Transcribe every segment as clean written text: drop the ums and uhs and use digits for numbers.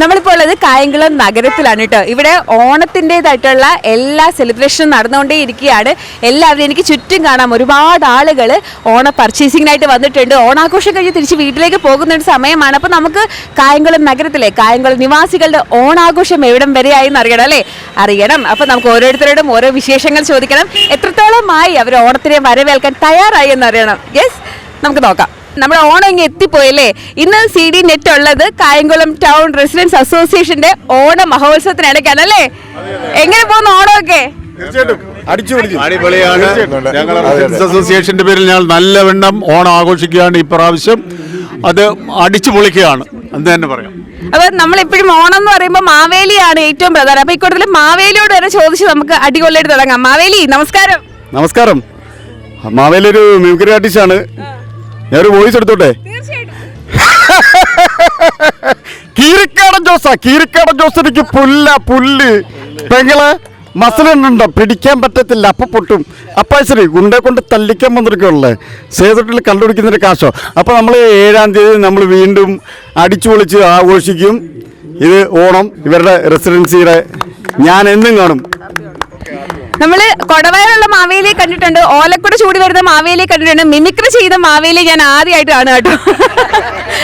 നമ്മളിപ്പോൾ ഉള്ളത് കായംകുളം നഗരത്തിലാണ് കേട്ടോ. ഇവിടെ ഓണത്തിൻ്റെതായിട്ടുള്ള എല്ലാ സെലിബ്രേഷനും നടന്നുകൊണ്ടേ ഇരിക്കുകയാണ്. എല്ലാവരും എനിക്ക് ചുറ്റും കാണാം, ഒരുപാട് ആളുകൾ ഓണ പർച്ചേസിങ്ങിനായിട്ട് വന്നിട്ടുണ്ട്. ഓണാഘോഷം കഴിഞ്ഞ് തിരിച്ച് വീട്ടിലേക്ക് പോകുന്ന ഒരു സമയമാണ്. അപ്പോൾ നമുക്ക് കായംകുളം നഗരത്തിലെ കായംകുളം നിവാസികളുടെ ഓണാഘോഷം എവിടം വരെയായി എന്ന് അറിയണം അല്ലേ? അറിയണം. അപ്പോൾ നമുക്ക് ഓരോരുത്തരോടും ഓരോ വിശേഷങ്ങൾ ചോദിക്കണം. എത്രത്തോളമായി അവർ ഓണത്തിനെ വരവേൽക്കാൻ തയ്യാറായി എന്നറിയണം. യെസ്, നമുക്ക് നോക്കാം. നമ്മുടെ ഓണം ഇങ്ങനെ എത്തിപ്പോയല്ലേ. ഇന്ന് CD നെറ്റ് ഉള്ളത് കായംകുളം ടൗൺ റെസിഡൻസ് അസോസിയേഷന്റെ ഓണ മഹോത്സവത്തിനിടയ്ക്കാണ് അല്ലേ? എങ്ങനെ പോകുന്നു ഓണമൊക്കെ? അടിപൊളിയാണ്. ഞങ്ങൾ അസോസിയേഷന്റെ പേരിൽ ഞങ്ങൾ നല്ലവണ്ണം ഓണം ആഘോഷിക്കുകയാണ് ഇപ്രാവശ്യം. അത് അടിച്ചു പൊളിക്കുകയാണ് എന്ന് തന്നെ പറയാം. അപ്പൊ നമ്മളെപ്പോഴും ഓണം എന്ന് പറയുമ്പോൾ മാവേലിയാണ് ഏറ്റവും പ്രധാനം. അപ്പൊ ഇക്കൂട്ടത്തിൽ മാവേലിയോട് വരെ ചോദിച്ച് നമുക്ക് അടികൊള്ളായിട്ട് തുടങ്ങാം. മാവേലി നമസ്കാരം. നമസ്കാരം. മാവേലി ഒരു മ്യൂസിക് ആർട്ടിസ്റ്റ്. ഞാനൊരു വോയിസ് എടുത്തോട്ടെ. കീരിക്കാടൻ ജോസ് എനിക്ക് പുല്ല് പെങ്ങളെ മസലുണ്ടോ പിടിക്കാൻ പറ്റത്തില്ല, അപ്പൊ പൊട്ടും. അപ്പൊ ശരി ഗുണ്ടെ കൊണ്ട് തല്ലിക്കാൻ വന്നിരിക്കുള്ളേ സേതൊട്ടിൽ കണ്ടുപിടിക്കുന്നൊരു കാശോ. അപ്പൊ നമ്മൾ 7-ാം തീയതി നമ്മൾ വീണ്ടും അടിച്ചു പൊളിച്ച് ആഘോഷിക്കും. ഇത് ഓണം ഇവരുടെ റെസിഡൻസിയുടെ ഞാൻ എന്നും കാണും. നമ്മള് കൊടവയറുള്ള മാവേലിയെ കണ്ടിട്ടുണ്ട്, ഓലക്കുട ചൂടി വരുന്ന മാവേലിയെ കണ്ടിട്ടുണ്ട്, മിമിക്രി ചെയ്ത മാവേലി ഞാൻ ആദ്യമായിട്ടാണ് കേട്ടോ.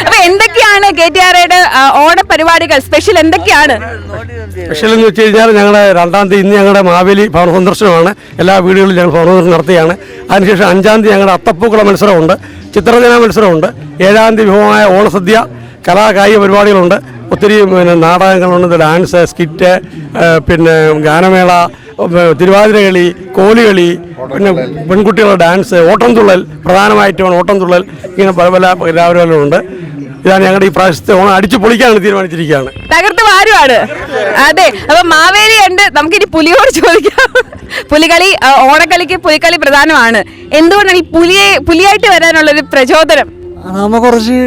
അപ്പൊ എന്തൊക്കെയാണ് KTRAയുടെ ഓണ പരിപാടികൾ? സ്പെഷ്യൽ എന്തൊക്കെയാണ്? സ്പെഷ്യൽ എന്ന് വെച്ച് കഴിഞ്ഞാൽ ഞങ്ങളുടെ 2-ാം തീയതി ഇന്ന് ഞങ്ങളുടെ മാവേലി ഭവന സന്ദർശനമാണ്. എല്ലാ വീടുകളിലും ഞങ്ങൾ ഭവന സന്ദർശനം നടത്തുകയാണ്. അതിനുശേഷം 5-ാം തീയതി ഞങ്ങളുടെ അത്തപ്പൂക്കള മത്സരമുണ്ട്, ചിത്രരചനാ മത്സരമുണ്ട്. 7-ാം തീയതി വിഭവമായ ഓണസദ്യ, കലാകായിക പരിപാടികളുണ്ട്. ഒത്തിരി നാടകങ്ങളുണ്ട്, ഡാൻസ്, സ്കിറ്റ്, പിന്നെ ഗാനമേള, തിരുവാതിരകളി, കോലുകളി, പിന്നെ പെൺകുട്ടികളുടെ ഡാൻസ്, ഓട്ടംതുള്ളൽ, പ്രധാനമായിട്ടുമാണ് ഓട്ടംതുള്ളൽ. ഇങ്ങനെ പല പല എല്ലാവരും ഉണ്ട്. ഇതാണ് ഞങ്ങളുടെ ഈ പ്രാവശ്യത്തെ ഓണം അടിച്ചു പൊളിക്കാനാണ് തീരുമാനിച്ചിരിക്കുകയാണ്. തകർത്ത് വാരുവാണ്. അതെ, അപ്പൊ മാവേലി ഉണ്ട്. നമുക്കിനി പുലിയോട് ചോദിക്കാം. പുലികളി, ഓണക്കളിക്ക് പുലിക്കളി പ്രധാനമാണ്. എന്തുകൊണ്ടാണ് ഈ പുലിയായിട്ട് വരാനുള്ളൊരു പ്രചോദനം? നമ്മ കുറച്ച്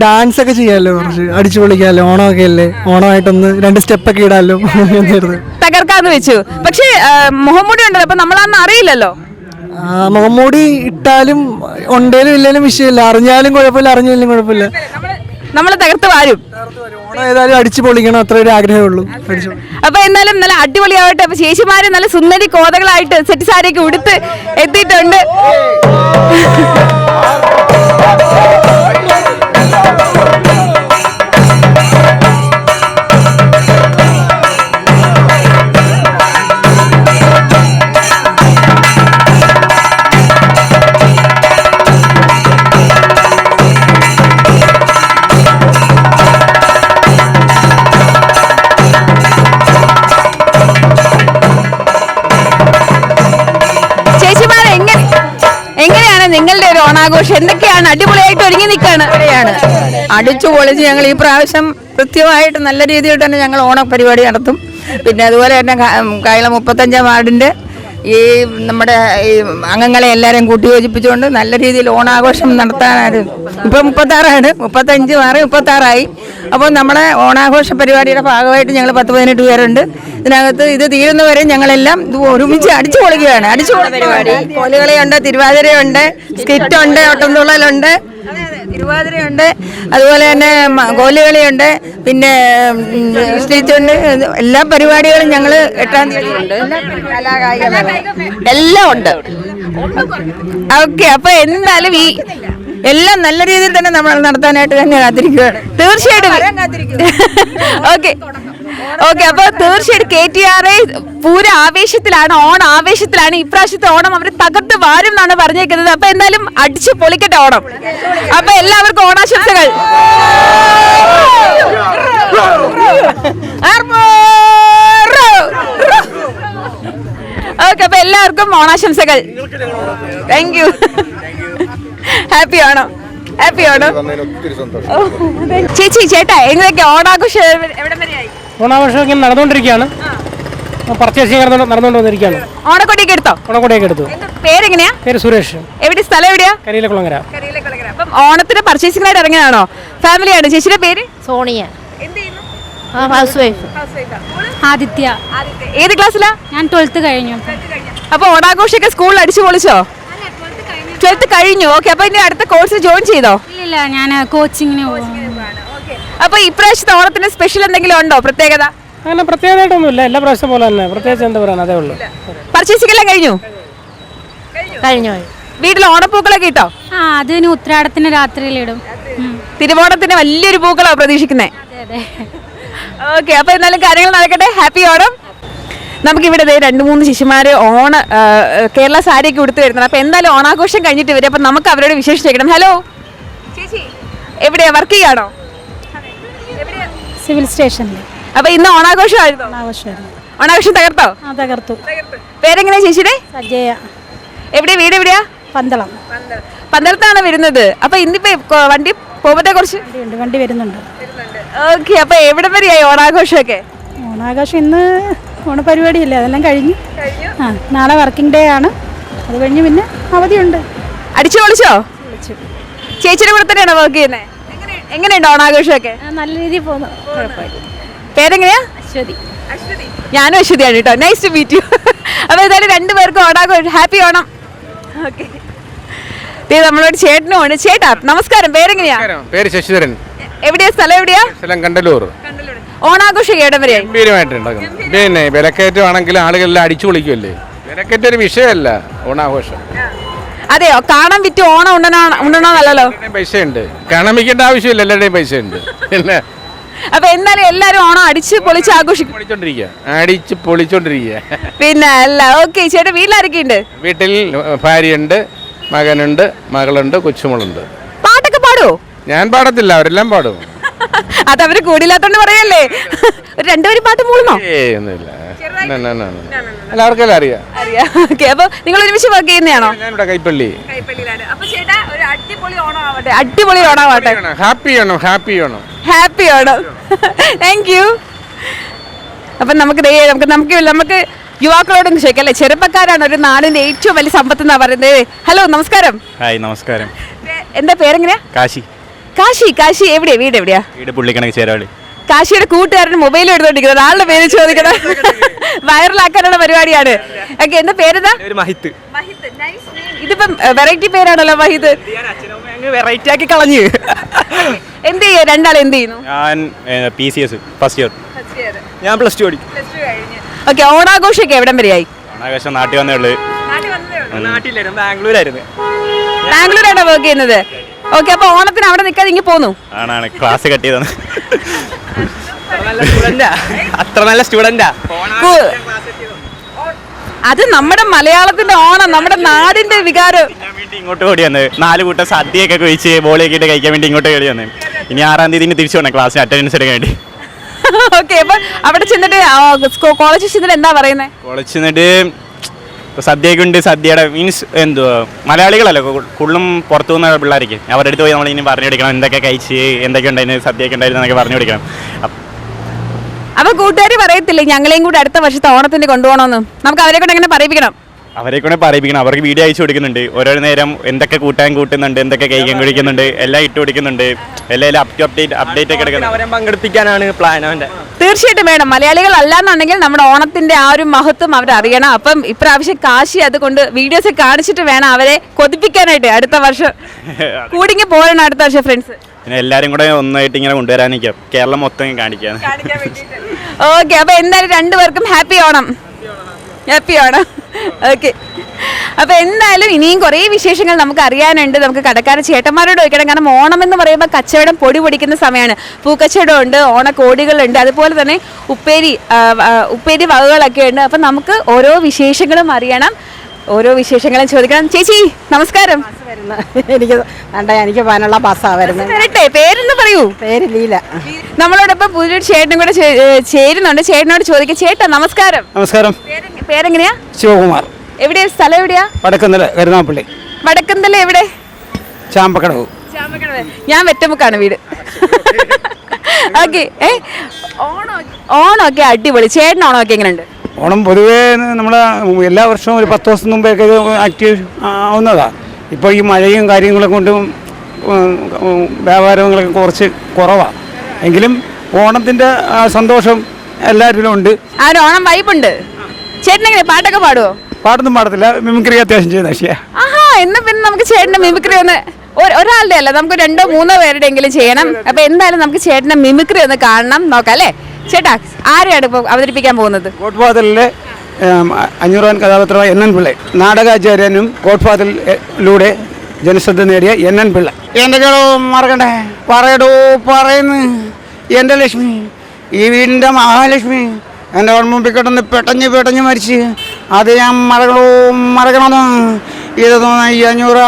ഡാൻസ് ഒക്കെ ചെയ്യാമല്ലോ, കുറച്ച് അടിച്ചു പൊളിക്കാമല്ലോ. ഓണമൊക്കെ അല്ലേ, ഓണമായിട്ടൊന്ന് 2 സ്റ്റെപ്പൊക്കെ ഇടാമല്ലോ. തകർക്കാന്ന് വെച്ചു. പക്ഷേ മുഖംമൂടി ഉണ്ടല്ലോ, അപ്പൊ നമ്മളതൊന്നും അറിയില്ലല്ലോ. മുഖംമൂടി ഇട്ടാലും ഉണ്ടേലും ഇല്ലേലും വിഷയമില്ല, അറിഞ്ഞാലും കുഴപ്പമില്ല, അറിഞ്ഞില്ലും കുഴപ്പമില്ല. നമ്മൾ തകർത്ത് വാരും. ഓണം ഏതായാലും അടിച്ചു പൊളിക്കണം, അത്ര ഒരു ആഗ്രഹമേ ഉള്ളൂ. അപ്പൊ എന്നാലും നല്ല അടിപൊളിയാവട്ടെ. അപ്പൊ ചേച്ചിമാര് നല്ല സുന്ദരി കോതകളായിട്ട് സെറ്റ് സാരിയൊക്കെ ഉടുത്ത് എത്തിയിട്ടുണ്ട്. നിങ്ങളുടെ ഒരു ഓണാഘോഷം എന്തൊക്കെയാണ്? അടിപൊളിയായിട്ട് ഒരുങ്ങി നിൽക്കുകയാണ്. അടിച്ചു പൊളിച്ച് ഞങ്ങൾ ഈ പ്രാവശ്യം കൃത്യമായിട്ട് നല്ല രീതിയിൽ തന്നെ ഞങ്ങൾ ഓണപരിപാടി നടത്തും. പിന്നെ അതുപോലെ തന്നെ കായംകുളം 35-ാം വാർഡിൻ്റെ ഈ നമ്മുടെ ഈ അംഗങ്ങളെ എല്ലാവരെയും കൂട്ടിയോജിപ്പിച്ചുകൊണ്ട് നല്ല രീതിയിൽ ഓണാഘോഷം നടത്താനായിരുന്നു. ഇപ്പം 36 35 മാറി 36 അപ്പോൾ നമ്മുടെ ഓണാഘോഷ പരിപാടിയുടെ ഭാഗമായിട്ട് ഞങ്ങൾ 10-18 പേരുണ്ട്. ഇതിനകത്ത് ഇത് തീരുന്നവരെ ഞങ്ങളെല്ലാം ഇത് ഒരുമിച്ച് അടിച്ചു പൊളിക്കുകയാണ്. അടിച്ചുപൊളി പരിപാടി, കോലുകളിയുണ്ട്, തിരുവാതിരയുണ്ട്, സ്കിറ്റുണ്ട്, ഓട്ടംതുള്ളലുണ്ട്, തിരുവാതിരയുണ്ട്, അതുപോലെ തന്നെ കോലുകളിയുണ്ട്, പിന്നെ സ്റ്റിച്ചുണ്ട്. എല്ലാ പരിപാടികളും ഞങ്ങൾ 8-ാം തീയതി ഉണ്ട്. കലാകായിക എല്ലാം ഉണ്ട്. ഓക്കെ, അപ്പൊ എന്തായാലും ഈ എല്ലാം നല്ല രീതിയിൽ തന്നെ നമ്മൾ നടത്താനായിട്ട് തന്നെ കാത്തിരിക്കുകയാണ്. തീർച്ചയായിട്ടും. ഓക്കെ ഓക്കെ, അപ്പൊ തീർച്ചയായിട്ടും KTRA പൂര ആവേശത്തിലാണ്, ഓണ ആവേശത്തിലാണ്. ഇപ്രാവശ്യത്തെ ഓണം അവർ തകർത്ത് വാരും എന്നാണ് പറഞ്ഞേക്കുന്നത്. അപ്പൊ എന്തായാലും അടിച്ചു പൊളിക്കട്ടെ ഓണം. അപ്പൊ എല്ലാവർക്കും ഓണാശംസകൾ. ഓക്കെ, അപ്പൊ എല്ലാവർക്കും ഓണാശംസകൾ. Thank you. ഹാപ്പി ആണോ? ഹാപ്പി ആണോ ചേച്ചി? ചേട്ടാ എങ്ങനെയൊക്കെ ഓണാഘോഷം എവിടെ വരെയായി? ഓണാഘോഷം ഇങ്ങനെ നടന്നുകൊണ്ടിരിക്കുകയാണ്. പർച്ചേസിംഗ് നടന്നുകൊണ്ട് വന്നിരിക്കുകയാണ്. ഓണക്കൊടിയൊക്കെ എടുത്തോ? ഓണക്കൊടിയൊക്കെ എടുത്തു. പേരെങ്ങനെയാ? പേര് സുരേഷ്. എവിടെ സ്ഥലം? എവിടെയാ? കരിയിലക്കുളങ്ങര. അപ്പം ഓണത്തിന് പർച്ചേസിംഗിനായിട്ട് ഇറങ്ങിയതാണോ? ഫാമിലിയാണ്. ചേച്ചിയുടെ പേര്? സോണിയ. എന്ത് ചെയ്യുന്നു? Housewife. ആദിത്യ. ഏത് ക്ലാസ്സിലാ? ഞാൻ 12th കഴിഞ്ഞു. അപ്പൊ ഓണാഘോഷമൊക്കെ സ്കൂളിൽ അടിച്ചു പൊളിച്ചോ? 12th കഴിഞ്ഞു. ഓക്കെ, അപ്പൊ ഇനി അടുത്ത കോഴ്സ് ജോയിൻ ചെയ്തോ? ഇല്ല, ഞാൻ കോച്ചിങ്ങിന് പോകും. അപ്പൊ ഇപ്രാവശ്യത്തെ ഓണത്തിന് സ്പെഷ്യൽ എന്തെങ്കിലും ഉണ്ടോ പ്രത്യേകത? അങ്ങനെ പ്രത്യേകതയായിട്ടൊന്നുമില്ല, എല്ലാ പ്രാവശ്യം പോലെ തന്നെ. പ്രത്യേകിച്ച് എന്താ പറയാൻ, അതേ ഉള്ളൂ. പർച്ചേസിംഗ് എല്ലാം കഴിഞ്ഞു? കഴിഞ്ഞു. വീട്ടിൽ ഓണപ്പൂക്കളൊക്കെ ഇട്ടോ? ആ അതിന് ഉത്രാടത്തിന് രാത്രിയിലിടും. തിരുവോണത്തിന് വലിയൊരു പൂക്കളാണ് പ്രതീക്ഷിക്കുന്നേ. അതെ അതെ. ഓക്കെ, അപ്പൊ എന്നാലും കാര്യങ്ങൾ നടക്കട്ടെ. ഹാപ്പി ഓണം. നമുക്കിവിടെ 2-3 ശിശുമാര് കേരള സാരിയൊക്കെ ഉടുത്ത് വരുന്നത്. അപ്പൊ എന്തായാലും ഓണാഘോഷം കഴിഞ്ഞിട്ട് വരും. അപ്പൊ നമുക്ക് അവരോട് വിശേഷം ചോദിക്കണം. ഹലോ ചേച്ചി, എവിടെയാ വർക്ക് ചെയ്യാണോ? സിവിൽ സ്റ്റേഷനിൽ അപ്പൊ ഇന്ന് ഓണാഘോഷമായിരുന്നോ? ആഘോഷമായിരുന്നു. ഓണാഘോഷം തകർത്തോ? ആ തകർത്തു. പേരെങ്ങനെയാ ചേച്ചിയുടെ? സജയ. എവിടെയാ വീട്? എവിടെയാ? പന്തളം. പന്തളത്താണ് വരുന്നത്. അപ്പൊ ഇന്നിപ്പോ വണ്ടി പോകുമ്പത്തെ കുറച്ച് വണ്ടി വരുന്നുണ്ട്. ഓക്കെ, അപ്പൊ എവിടെ വരെയായി ഓണാഘോഷമൊക്കെ? ഓണാഘോഷം ഇന്ന് ഓണപരിപാടിയില്ലേ, അതെല്ലാം കഴിഞ്ഞു. ആ നാളെ വർക്കിംഗ് ഡേ ആണ്. അത് കഴിഞ്ഞ് പിന്നെ അവധിയുണ്ട്. അടിച്ചു പൊളിച്ചോ? ചേച്ചിയുടെ കൂടെ തന്നെയാണോ വർക്ക് ചെയ്യുന്നത്? എങ്ങനെയുണ്ട് ഓണാഘോഷമൊക്കെ? നല്ല രീതിയിൽ പോകുന്നു. പേരെങ്ങനെയാ? അശ്വതി. ഞാനും അശ്വതിയാണ് കേട്ടോ. Nice to meet you. അപ്പൊ ഏതായാലും 2 പേർക്കും ഓണാഘോഷം. ഹാപ്പി ഓണം. ഓക്കെ, നമ്മളോട് ചേട്ടനും ഉണ്ട്. ചേട്ടാ നമസ്കാരം, പേരെങ്ങനെയാ? പേര് ശശിധരൻ. എവിടെയാ സ്ഥലം? എവിടെയാ? സ്ഥലം കണ്ടലൂർ. ഓണാഘോഷം എവിടം വരെയായി? ഗംഭീരമായിട്ടുണ്ടാകും. പിന്നെ വിലക്കയറ്റമാണെങ്കിൽ ആളുകളെല്ലാം അടിച്ചു പൊളിക്കുമല്ലേ. വിലക്കയറ്റം ഒരു വിഷയമല്ല ഓണാഘോഷം. അതെയോ? കാണാൻ വിറ്റ് ഓണം ഉണ്ടണോന്നല്ലോ. പൈസ ഉണ്ട്, കാണാൻ വയ്ക്കേണ്ട ആവശ്യമില്ല, എല്ലാവരുടെയും പൈസ ഉണ്ട്. പിന്നെ അപ്പൊ എന്തായാലും എല്ലാരും ഓണം അടിച്ച് പൊളിച്ച് ആഘോഷിക്കും. അടിച്ച് പൊളിച്ചോണ്ടിരിക്കുക. പിന്നെ അല്ല. ഓക്കെ ചേട്ടാ, വീട്ടിലാരൊക്കെ ഉണ്ട്? വീട്ടിൽ ഭാര്യയുണ്ട്, മകനുണ്ട്, മകളുണ്ട്, കൊച്ചുമളുണ്ട്. പാട്ടൊക്കെ പാടുവോ? ഞാൻ പാടത്തില്ല, അവരെല്ലാം പാടും. അതവര് കൂടിയില്ലാത്തോണ്ട് പറയല്ലേ. ഒരു 2 വരി പാട്ട് മൂളുന്നോ? ഒന്നുമില്ല, എല്ലാവർക്കും അറിയാം. ഓക്കെ, അപ്പൊ നിങ്ങൾ ഒരുമിച്ച് വർക്ക് ചെയ്യുന്നതാണോ? ഞാനിവിടെ കൈപ്പള്ളി. അടിപൊളി ഓണാവട്ടെ. ഹാപ്പി ആണോ? ഹാപ്പി ആണോ? ഹാപ്പി ഓണം. Thank you. അപ്പൊ നമുക്ക് യുവാക്കളോടും ചോദിക്കാം അല്ലെ, ചെറുപ്പക്കാരാണ് ഒരു നാടിന്റെ ഏറ്റവും വലിയ സമ്പത്ത് എന്നാ പറയുന്നത്. ഹലോ നമസ്കാരം. ഹായ് നമസ്കാരം. എന്താ പേരെങ്ങനെയാ? കാശി. കാശി എവിടെയാ? വീട് എവിടെയാ? വീട് പുള്ളിക്കണക്ക് ചേരാളി. കാശിയുടെ കൂട്ടുകാരന് മൊബൈൽ എടുത്തോണ്ടിരിക്കുന്നത്, ആളുടെ പേര് ചോദിക്കണം. വൈറലാക്കാനുള്ള പരിപാടിയാണ്. ഓക്കെ, എന്താ പേരെന്താ? മഹിത്ത്. ഇതിപ്പം വെറൈറ്റി പേരാണല്ലോ മഹിത്. വെറൈറ്റി ആക്കി കളഞ്ഞു. എന്ത് ചെയ്യാ? രണ്ടാൾ എന്ത് ചെയ്യുന്നു? ഞാൻ PCS ഫസ്റ്റ് ഇയർ. ഞാൻ +2 പഠിക്കും. ഓക്കെ, ഓണാഘോഷമൊക്കെ എവിടം വരെയായി? ഓണാഘോഷം നാട്ടിൽ വന്നേ ഉള്ളു. നാട്ടിലായിരുന്നു, ബാംഗ്ലൂരായിരുന്നു. ബാംഗ്ലൂരാണോ വർക്ക് ചെയ്യുന്നത്? ഓക്കെ, അപ്പൊ ഓണത്തിന് അവിടെ നിൽക്കാതെ ഇങ്ങനെ പോന്നു? ആണ് ക്ലാസ് കട്ട് ചെയ്തത്. അത്ര നല്ല സ്റ്റുഡന്റാ. അത് നമ്മുടെ മലയാളത്തിന്റെ ഓണം, നമ്മുടെ നാടിന്റെ വികാരം. ഇങ്ങോട്ട് ഓടി വന്നത് 4 കൂട്ടം സദ്യയൊക്കെ കഴിച്ച് ബോളിയൊക്കെ ഇട്ട് കഴിക്കാൻ വേണ്ടി ഇങ്ങോട്ട് ഓടി വന്നത്. ഇനി 6-ാം തീയതി തിരിച്ചു പോകണം ക്ലാസ്സിന് അറ്റൻഡൻസ് എടുക്കാൻ വേണ്ടി. ഓക്കെ, അപ്പൊ അവിടെ ചെന്നിട്ട് കോളേജിൽ ചെന്നിട്ട് എന്താ പറയുന്നത്? കോളേജിൽ ചെന്നിട്ട് സദ്യയൊക്കെ ഉണ്ട്. സദ്യയുടെ മീൻസ് എന്തുവാ, മലയാളികളല്ല കൂടുതലും പുറത്തു പോകുന്ന പിള്ളേർക്ക് അവരുടെ അടുത്ത് പോയി നമ്മളിനി പറഞ്ഞു കൊടുക്കണം എന്തൊക്കെ കഴിച്ച്, എന്തൊക്കെ ഉണ്ടായിരുന്നു, സദ്യയൊക്കെ ഉണ്ടായിരുന്നു എന്നൊക്കെ പറഞ്ഞു കൊടുക്കണം. അപ്പൊ കൂട്ടുകാർ പറയത്തില്ലേ ഞങ്ങളെയും കൂടെ അടുത്ത വർഷത്തെ ഓണത്തിന് കൊണ്ടുപോകണമെന്ന്? നമുക്ക് അവരെ കൊണ്ട് എങ്ങനെ പറയിപ്പിക്കണം? അവരെ കൂടെ പറയിപ്പിക്കണം. അവർക്ക് വീഡിയോ അയച്ചു കൊടുക്കുന്നുണ്ട്. ഓരോ നേരം എന്തൊക്കെ കൂട്ടാൻ കൂട്ടുന്നുണ്ട്, എന്തൊക്കെ കഴിക്കാൻ കുടിക്കുന്നുണ്ട്, എല്ലാം ഇട്ട് കൊടുക്കുന്നുണ്ട്. എല്ലാം അപ്ഡേറ്റ് ഒക്കെ എടുക്കുന്നത്. അവരെ പങ്കെടുപ്പിക്കാനാണ് പ്ലാൻ അവൻ്റെ. തീർച്ചയായിട്ടും വേണം. മലയാളികൾ അല്ലാന്നുണ്ടെങ്കിൽ നമ്മുടെ ഓണത്തിന്റെ ആ ഒരു മഹത്വം അവരറിയണം. അപ്പം ഇപ്രാവശ്യം കാശി അതുകൊണ്ട് വീഡിയോസ് കാണിച്ചിട്ട് വേണം അവരെ കൊതിപ്പിക്കാനായിട്ട്. അടുത്ത വർഷം കൂടിങ്ങി പോകണം അടുത്ത വർഷം ഫ്രണ്ട്സ്. പിന്നെ എല്ലാവരും കൂടെ ഒന്നായിട്ട് ഇങ്ങനെ കൊണ്ടുവരാനിരിക്കാം, കേരളം മൊത്തം കാണിക്കാൻ. ഓക്കെ, അപ്പൊ എന്തായാലും 2 പേർക്കും happy Onam. Happy Onam. Okay, അപ്പൊ എന്തായാലും ഇനിയും കുറേ വിശേഷങ്ങൾ നമുക്ക് അറിയാനുണ്ട്. നമുക്ക് കടക്കാര ചേട്ടന്മാരോട് ചോദിക്കണം. കാരണം ഓണം എന്ന് പറയുമ്പോൾ കച്ചവടം പൊടി പൊടിക്കുന്ന സമയമാണ്. പൂക്കച്ചവടം ഉണ്ട്, ഓണക്കോടികളുണ്ട്, അതുപോലെ തന്നെ ഉപ്പേരി വകകളൊക്കെ ഉണ്ട്. അപ്പം നമുക്ക് ഓരോ വിശേഷങ്ങളും അറിയണം, ഓരോ വിശേഷങ്ങളും ചോദിക്കണം. ചേച്ചി നമസ്കാരം. എനിക്ക് പോകാനുള്ള ബസ്സാണ് വരുന്നത്. വരട്ടെ, പേരെന്ന് പറയൂ. പേര് ലീല. നമ്മളോടൊപ്പം പുതിയൊരു ചേട്ടനും കൂടെ ചേരുന്നുണ്ട്. ചേട്ടനോട് ചോദിക്കാം. ചേട്ടാ നമസ്കാരം. നമസ്കാരം. പേരെങ്ങനെയാ? ശിവകുമാർ. എവിടെയാ സ്ഥലം? എവിടെയാ? വടക്കന്തല, കരുനാപ്പള്ളി. വടക്കന്തല എവിടെ? ചാമ്പക്കടവ്. ഞാൻ വെറ്റമുക്കാണ് വീട്. ഓക്കെ, ഓണമൊക്കെ അടിപൊളി. ചേട്ടൻ ഓണമൊക്കെ എങ്ങനെയുണ്ട്? ഓണം പൊതുവേ നമ്മുടെ എല്ലാ വർഷവും ഒരു 10 ദിവസം മുമ്പേയൊക്കെ ആക്റ്റീവ് ആവുന്നതാണ്. ഇപ്പോൾ ഈ മഴയും കാര്യങ്ങളെ കൊണ്ടും വ്യാപാരങ്ങളൊക്കെ കുറച്ച് കുറവാണ്. എങ്കിലും ഓണത്തിൻ്റെ സന്തോഷം എല്ലാവരിലും ഉണ്ട്. ആ ഒരു ഓണം വൈബുണ്ട്. ചേട്ടനെങ്ങനെ പാട്ടൊക്കെ പാടുവോ? പാട്ടൊന്നും പാടത്തില്ല, മിമിക്രി അത്യാവശ്യം ചെയ്യുന്ന വിഷയ. ആഹാ, എന്നാ പിന്നെ നമുക്ക് ചേട്ടൻ്റെ മിമിക്രി ഒന്ന് ഒരാളുടെ അല്ല, നമുക്ക് 2-3 പേരുടെ എങ്കിലും ചെയ്യണം. അപ്പൊ എന്തായാലും നമുക്ക് ചേട്ടന്റെ മിമിക്രി ഒന്ന് കാണണം, നോക്കാം അല്ലേ? ചേട്ടാ, ആരെയാണ് ഇപ്പോൾ അവതരിപ്പിക്കാൻ പോകുന്നത്? ഗോഡ് ഫാദറിലെ 500 കഥാപാത്രമായ NN പിള്ള, നാടകാചാര്യനും ഗോഡ് ഫാദറിലൂടെ ജനശ്രദ്ധ നേടിയ NN പിള്ള. എൻ്റെ കേടോ മറക്കണ്ടേ, പറയടോ പറയുന്നു എൻ്റെ ലക്ഷ്മി, ഈ വീടിൻ്റെ മഹാലക്ഷ്മി എൻ്റെ മുമ്പിൽ കിടന്ന് പെട്ടഞ്ഞ് മരിച്ച് അത് ഞാൻ മറക്കണമെന്ന് ഇത് 500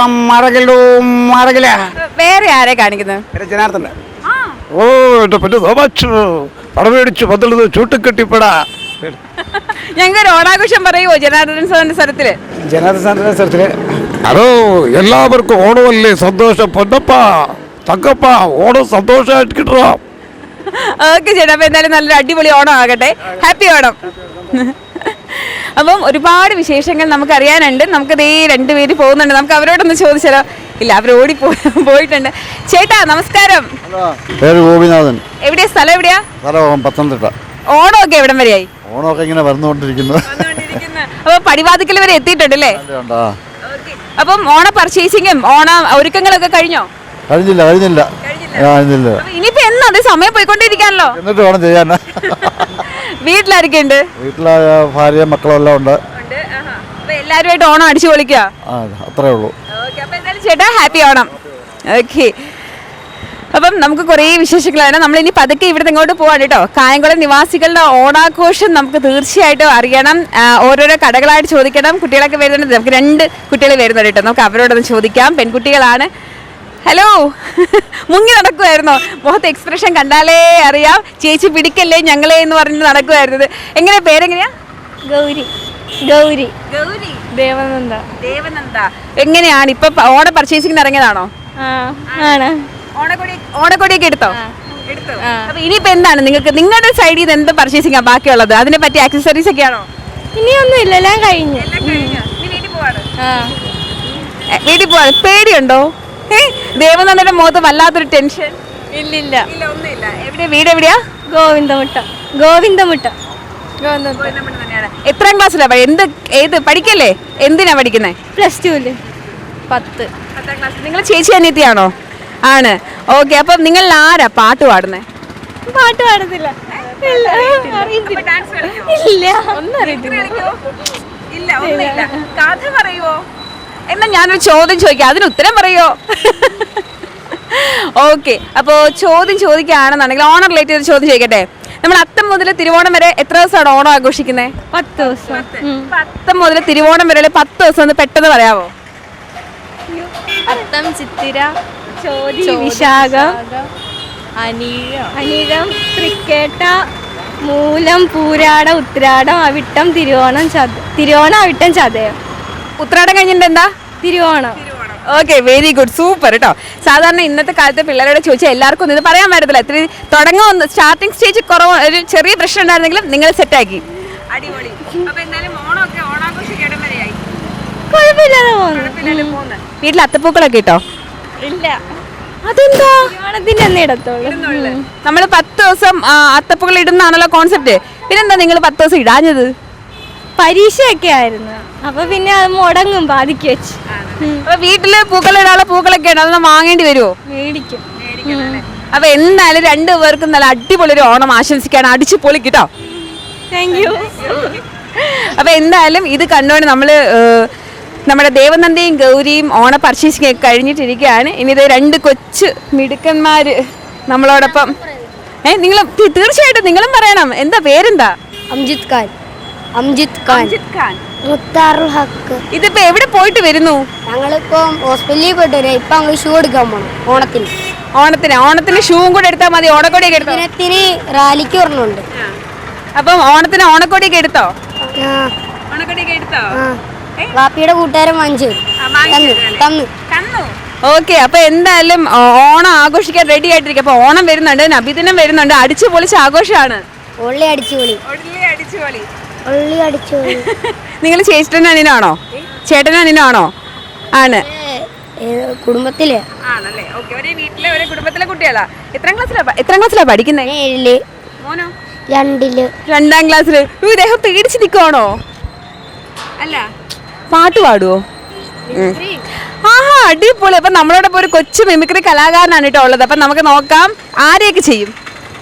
മറകില്ല. വേറെ ആരെ കാണിക്കുന്നത്? ജനാർദ്ദൻ്റെ. ഓ എൻ്റെ പറ്റു തോമാച്ചു പടം മേടിച്ചു 12 ചൂട്ടുകെട്ടിപ്പെടാ. ഞങ്ങൾക്ക് ഒരു ഓണാഘോഷം പറയുമോ ജനാർദ്ദൻ സാറിന്റെ സ്ഥലത്തില്? ജനാർദ്ദൻ്റെ സ്ഥലത്തില് ഹലോ, എല്ലാവർക്കും ഓണമല്ലേ, സന്തോഷം. പൊന്നപ്പ തങ്കപ്പ, ഓണം സന്തോഷമായിട്ട് കിട്ടണം. ഓക്കെ ചേട്ടാ, അപ്പൊ എന്തായാലും നല്ലൊരു അടിപൊളി ഓണം ആകട്ടെ. ഹാപ്പി ഓണം. അപ്പം ഒരുപാട് വിശേഷങ്ങൾ നമുക്ക് അറിയാനുണ്ട്. നമുക്കത് 2 പേര് പോകുന്നുണ്ട്, നമുക്ക് അവരോടൊന്ന് ചോദിച്ചാലോ? ഇല്ല, അവർ പോയിട്ടുണ്ട്. ചേട്ടാ നമസ്കാരം. പേര് ഗോപിനാഥൻ. എവിടെയാ സ്ഥലം? എവിടെയാ സ്ഥലം പത്തനംതിട്ട. ഓണമൊക്കെ എവിടം വരെയായി? ഓണമൊക്കെ ഇങ്ങനെ വന്നുകൊണ്ടിരിക്കുന്നു. അപ്പൊ പടിവാതിക്കൽ വരെ എത്തിയിട്ടുണ്ടല്ലേ? അപ്പം ഓണ പർച്ചേസിങ്ങും ഓണ ഒരുക്കങ്ങളൊക്കെ കഴിഞ്ഞോ? കഴിഞ്ഞില്ല. അപ്പൊ ഇനിയിപ്പോ എന്നാ അത് സമയം പോയിക്കൊണ്ടിരിക്കാനല്ലോ. എന്നിട്ട് വേണം ചെയ്യാൻ. വീട്ടിലാരൊക്കെ ഉണ്ട്? വീട്ടിലെ ഭാര്യ മക്കളെല്ലാം ഉണ്ട്. അപ്പൊ എല്ലാരുമായിട്ട് ഓണം അടിച്ചു പൊളിക്കുക. അത്രേ ഉള്ളൂ. അപ്പൊ എന്തായാലും ചേട്ടാ ഹാപ്പി ഓണം. ഓക്കെ, അപ്പം നമുക്ക് കുറേ വിശേഷങ്ങളാണ്. നമ്മൾ ഇനി പതുക്കെ ഇവിടുന്ന് ഇങ്ങോട്ട് പോവാണ് കേട്ടോ. കായംകുളം നിവാസികളുടെ ഓണാഘോഷം നമുക്ക് തീർച്ചയായിട്ടും അറിയണം. ഓരോരോ കടകളായിട്ട് ചോദിക്കണം. കുട്ടികളൊക്കെ വരുന്നുണ്ട്, നമുക്ക് 2 കുട്ടികൾ വരുന്നുണ്ട് കേട്ടോ. നമുക്ക് അവരോടൊന്ന് ചോദിക്കാം. പെൺകുട്ടികളാണ്. ഹലോ, മുങ്ങി നടക്കുമായിരുന്നോ? മുഖത്ത് എക്സ്പ്രഷൻ കണ്ടാലേ അറിയാം ചേച്ചി പിടിക്കല്ലേ ഞങ്ങളെ എന്ന് പറഞ്ഞിട്ട് നടക്കുമായിരുന്നത്. എങ്ങനെയാ, പേരെങ്ങനെയാ? ഗൗരി. ദേവനന്ദ. എങ്ങനെയാണ് ഇപ്പൊ ഓണ പർച്ചേസിംഗിന് ഇറങ്ങിയതാണോ? ഓണക്കൊടിയൊക്കെ എടുത്തോ? അപ്പൊ ഇനിയിപ്പോ എന്താണ് നിങ്ങൾക്ക് നിങ്ങളുടെ സൈഡിൽ നിന്ന് എന്ത് പർച്ചേസിംഗാ ബാക്കിയുള്ളത്? അതിനെ പറ്റി ആക്സസറീസ് ഒക്കെ ആണോ? ഇനിയൊന്നും ഇല്ല, എല്ലാം കഴിഞ്ഞു. വീട്ടിൽ പോവാണ്. പേടിയുണ്ടോ? ദേവനന്ദന്റെ മുഖത്ത് വല്ലാത്തൊരു ടെൻഷൻ. ഇല്ലില്ല. ഒന്നുമില്ല. വീട് എവിടെയാ? ഗോവിന്ദമുട്ട. എത്രാം ക്ലാസ്സിലാ? ഏത് പഠിക്കല്ലേ? എന്തിനാ പഠിക്കുന്നേ? +2 10. നിങ്ങൾ ചേച്ചി അനിയത്തിയാണോ? ആണ്. ഓക്കെ, അപ്പം നിങ്ങൾ ആരാ പാട്ട് പാടുന്നേ? പാട്ട് പാടുന്നില്ല. ഇല്ല, ഒന്നും അറിയത്തില്ല. കഥ പറയുവോ? എന്നാ ഞാനൊരു ചോദ്യം ചോദിക്കാം, അതിന് ഉത്തരം പറയുവോ? ഓക്കെ, അപ്പോ ചോദ്യം ചോദിക്കുകയാണെന്നുണ്ടെങ്കിൽ ഓണം റിലേറ്റ് ചെയ്ത് ചോദ്യം ചോദിക്കട്ടെ. നമ്മൾ അത്തം മുതൽ തിരുവോണം വരെ എത്ര ദിവസമാണ് ഓണം ആഘോഷിക്കുന്നത്? 10 ദിവസം. അത്തം മുതൽ തിരുവോണം വരെ 10 ദിവസം ഒന്ന് പെട്ടെന്ന് പറയാമോ? അത്തം, ചിത്തിര, ചോതി, വിശാഖം, അനിഴം, തൃക്കേട്ട, മൂലം, പൂരാട, ഉത്രാടം, അവിട്ടം, തിരുവോണം, അവിട്ടം, ചതയം. ഉത്രാടം കഴിഞ്ഞിട്ട് എന്താ? Thiruvonam. Okay, very good, super കേട്ടോ. സാധാരണ ഇന്നത്തെ കാലത്ത് പിള്ളേരോട് ചോദിച്ചാൽ എല്ലാവർക്കും ഒന്നും ഇത് പറയാൻ പറ്റത്തില്ല. ഇത്തിരി തുടങ്ങുന്ന സ്റ്റാർട്ടിങ് സ്റ്റേജ് കുറവ്, ഒരു ചെറിയ പ്രശ്നം ഉണ്ടായിരുന്നെങ്കിലും നിങ്ങൾ സെറ്റാക്കി. അടിപൊളി. കുഴപ്പമില്ലാതെ പോകുന്നു. വീട്ടിൽ അത്തപ്പൂക്കളൊക്കെ ഇട്ടോ? ഇല്ല. അതെന്താ? ഓണത്തിന്റെ അന്ന് ഇടത്തോളൂ. നമ്മൾ 10 ദിവസം അത്തപ്പൂക്കൾ ഇടുന്നാണല്ലോ കോൺസെപ്റ്റ്. പിന്നെന്താ നിങ്ങൾ 10 ദിവസം ഇടാഞ്ഞത്? പരീക്ഷയൊക്കെ ആയിരുന്നു, അപ്പൊ പിന്നെ അത് മുടങ്ങും, ബാധിക്ക് വെച്ച്. അപ്പൊ വീട്ടില് പൂക്കളിടാനുള്ള പൂക്കളൊക്കെ ഉണ്ട്, അതൊന്നും വാങ്ങേണ്ടി വരുമോ? മേടിക്കും. അപ്പൊ എന്തായാലും 2 പേർക്കും നല്ല അടിപൊളി ഒരു ഓണം ആശംസിക്കാണ്. അടിച്ചു പൊളിക്കിട്ടോ. Thank you. അപ്പൊ എന്തായാലും ഇത് കണ്ടുകൊണ്ട് നമ്മുടെ ദേവനന്ദയും ഗൗരിയും ഓണ പർച്ചേസിംഗ് ഒക്കെ കഴിഞ്ഞിട്ടിരിക്കുകയാണ്. ഇനി ഇത് 2 കൊച്ചു മിടുക്കന്മാര് നമ്മളോടൊപ്പം. നിങ്ങൾ തീർച്ചയായിട്ടും നിങ്ങളും പറയണം. എന്താ പേരെന്താ? അംജിത് ഖാൻ. മുത്താറുൽ ഹക്ക്. ഇതിപ്പോ എവിടെ പോയിട്ട് വരുന്നു? ഞങ്ങളിപ്പോ ഹോസ്പിറ്റലിൽ പോയിട്ട് വരാം. ഇപ്പൊ അങ്ങ് ഷൂ എടുക്കാൻ പോണം ഓണത്തിന് ഷൂവും കൂടെ എടുത്താൽ മതി. ഓണക്കോടിയൊക്കെ എടുത്തോ? ദിനത്തിന് റാലിക്ക് പറഞ്ഞുണ്ട്. അപ്പം ഓണത്തിന് ഓണക്കോടിയൊക്കെ എടുത്തോ? ഓണക്കോടിയൊക്കെ എടുത്തോ? വാപ്പിയുടെ കൂട്ടുകാരൻ വാങ്ങിച്ചു തന്നു. ഓക്കെ, അപ്പൊ എന്തായാലും ഓണം ആഘോഷിക്കാൻ റെഡി ആയിട്ടിരിക്കും. അപ്പൊ ഓണം വരുന്നുണ്ട്, നബിദിനം വരുന്നുണ്ട്. അടിച്ചു പൊളിച്ച ആഘോഷമാണ്. നിങ്ങൾ ചേട്ടനും അനിയനാണോ? ചേട്ടനും അനിയനാണോ? ആണ്. കുടുംബത്തിലെ ആണല്ലേ? ഓക്കെ, ഒരേ വീട്ടിലെ ഒരേ കുടുംബത്തിലെ കുട്ടികളാ. എത്രാം ക്ലാസ്സിലാ പഠിക്കുന്നത്? 7. മോനോ? 2. 2ാം ക്ലാസ്സിൽ. ഇദ്ദേഹം പേടിച്ച് നിൽക്കുവാണോ? അല്ല, പാട്ട് പാടുവോ? ആഹാ അടിപൊളി. അപ്പൊ നമ്മളോടൊപ്പം ഒരു കൊച്ചു മിമിക്രി കലാകാരനാണ് കേട്ടോ ഉള്ളത്. അപ്പൊ നമുക്ക് നോക്കാം ആരെയൊക്കെ ചെയ്യും.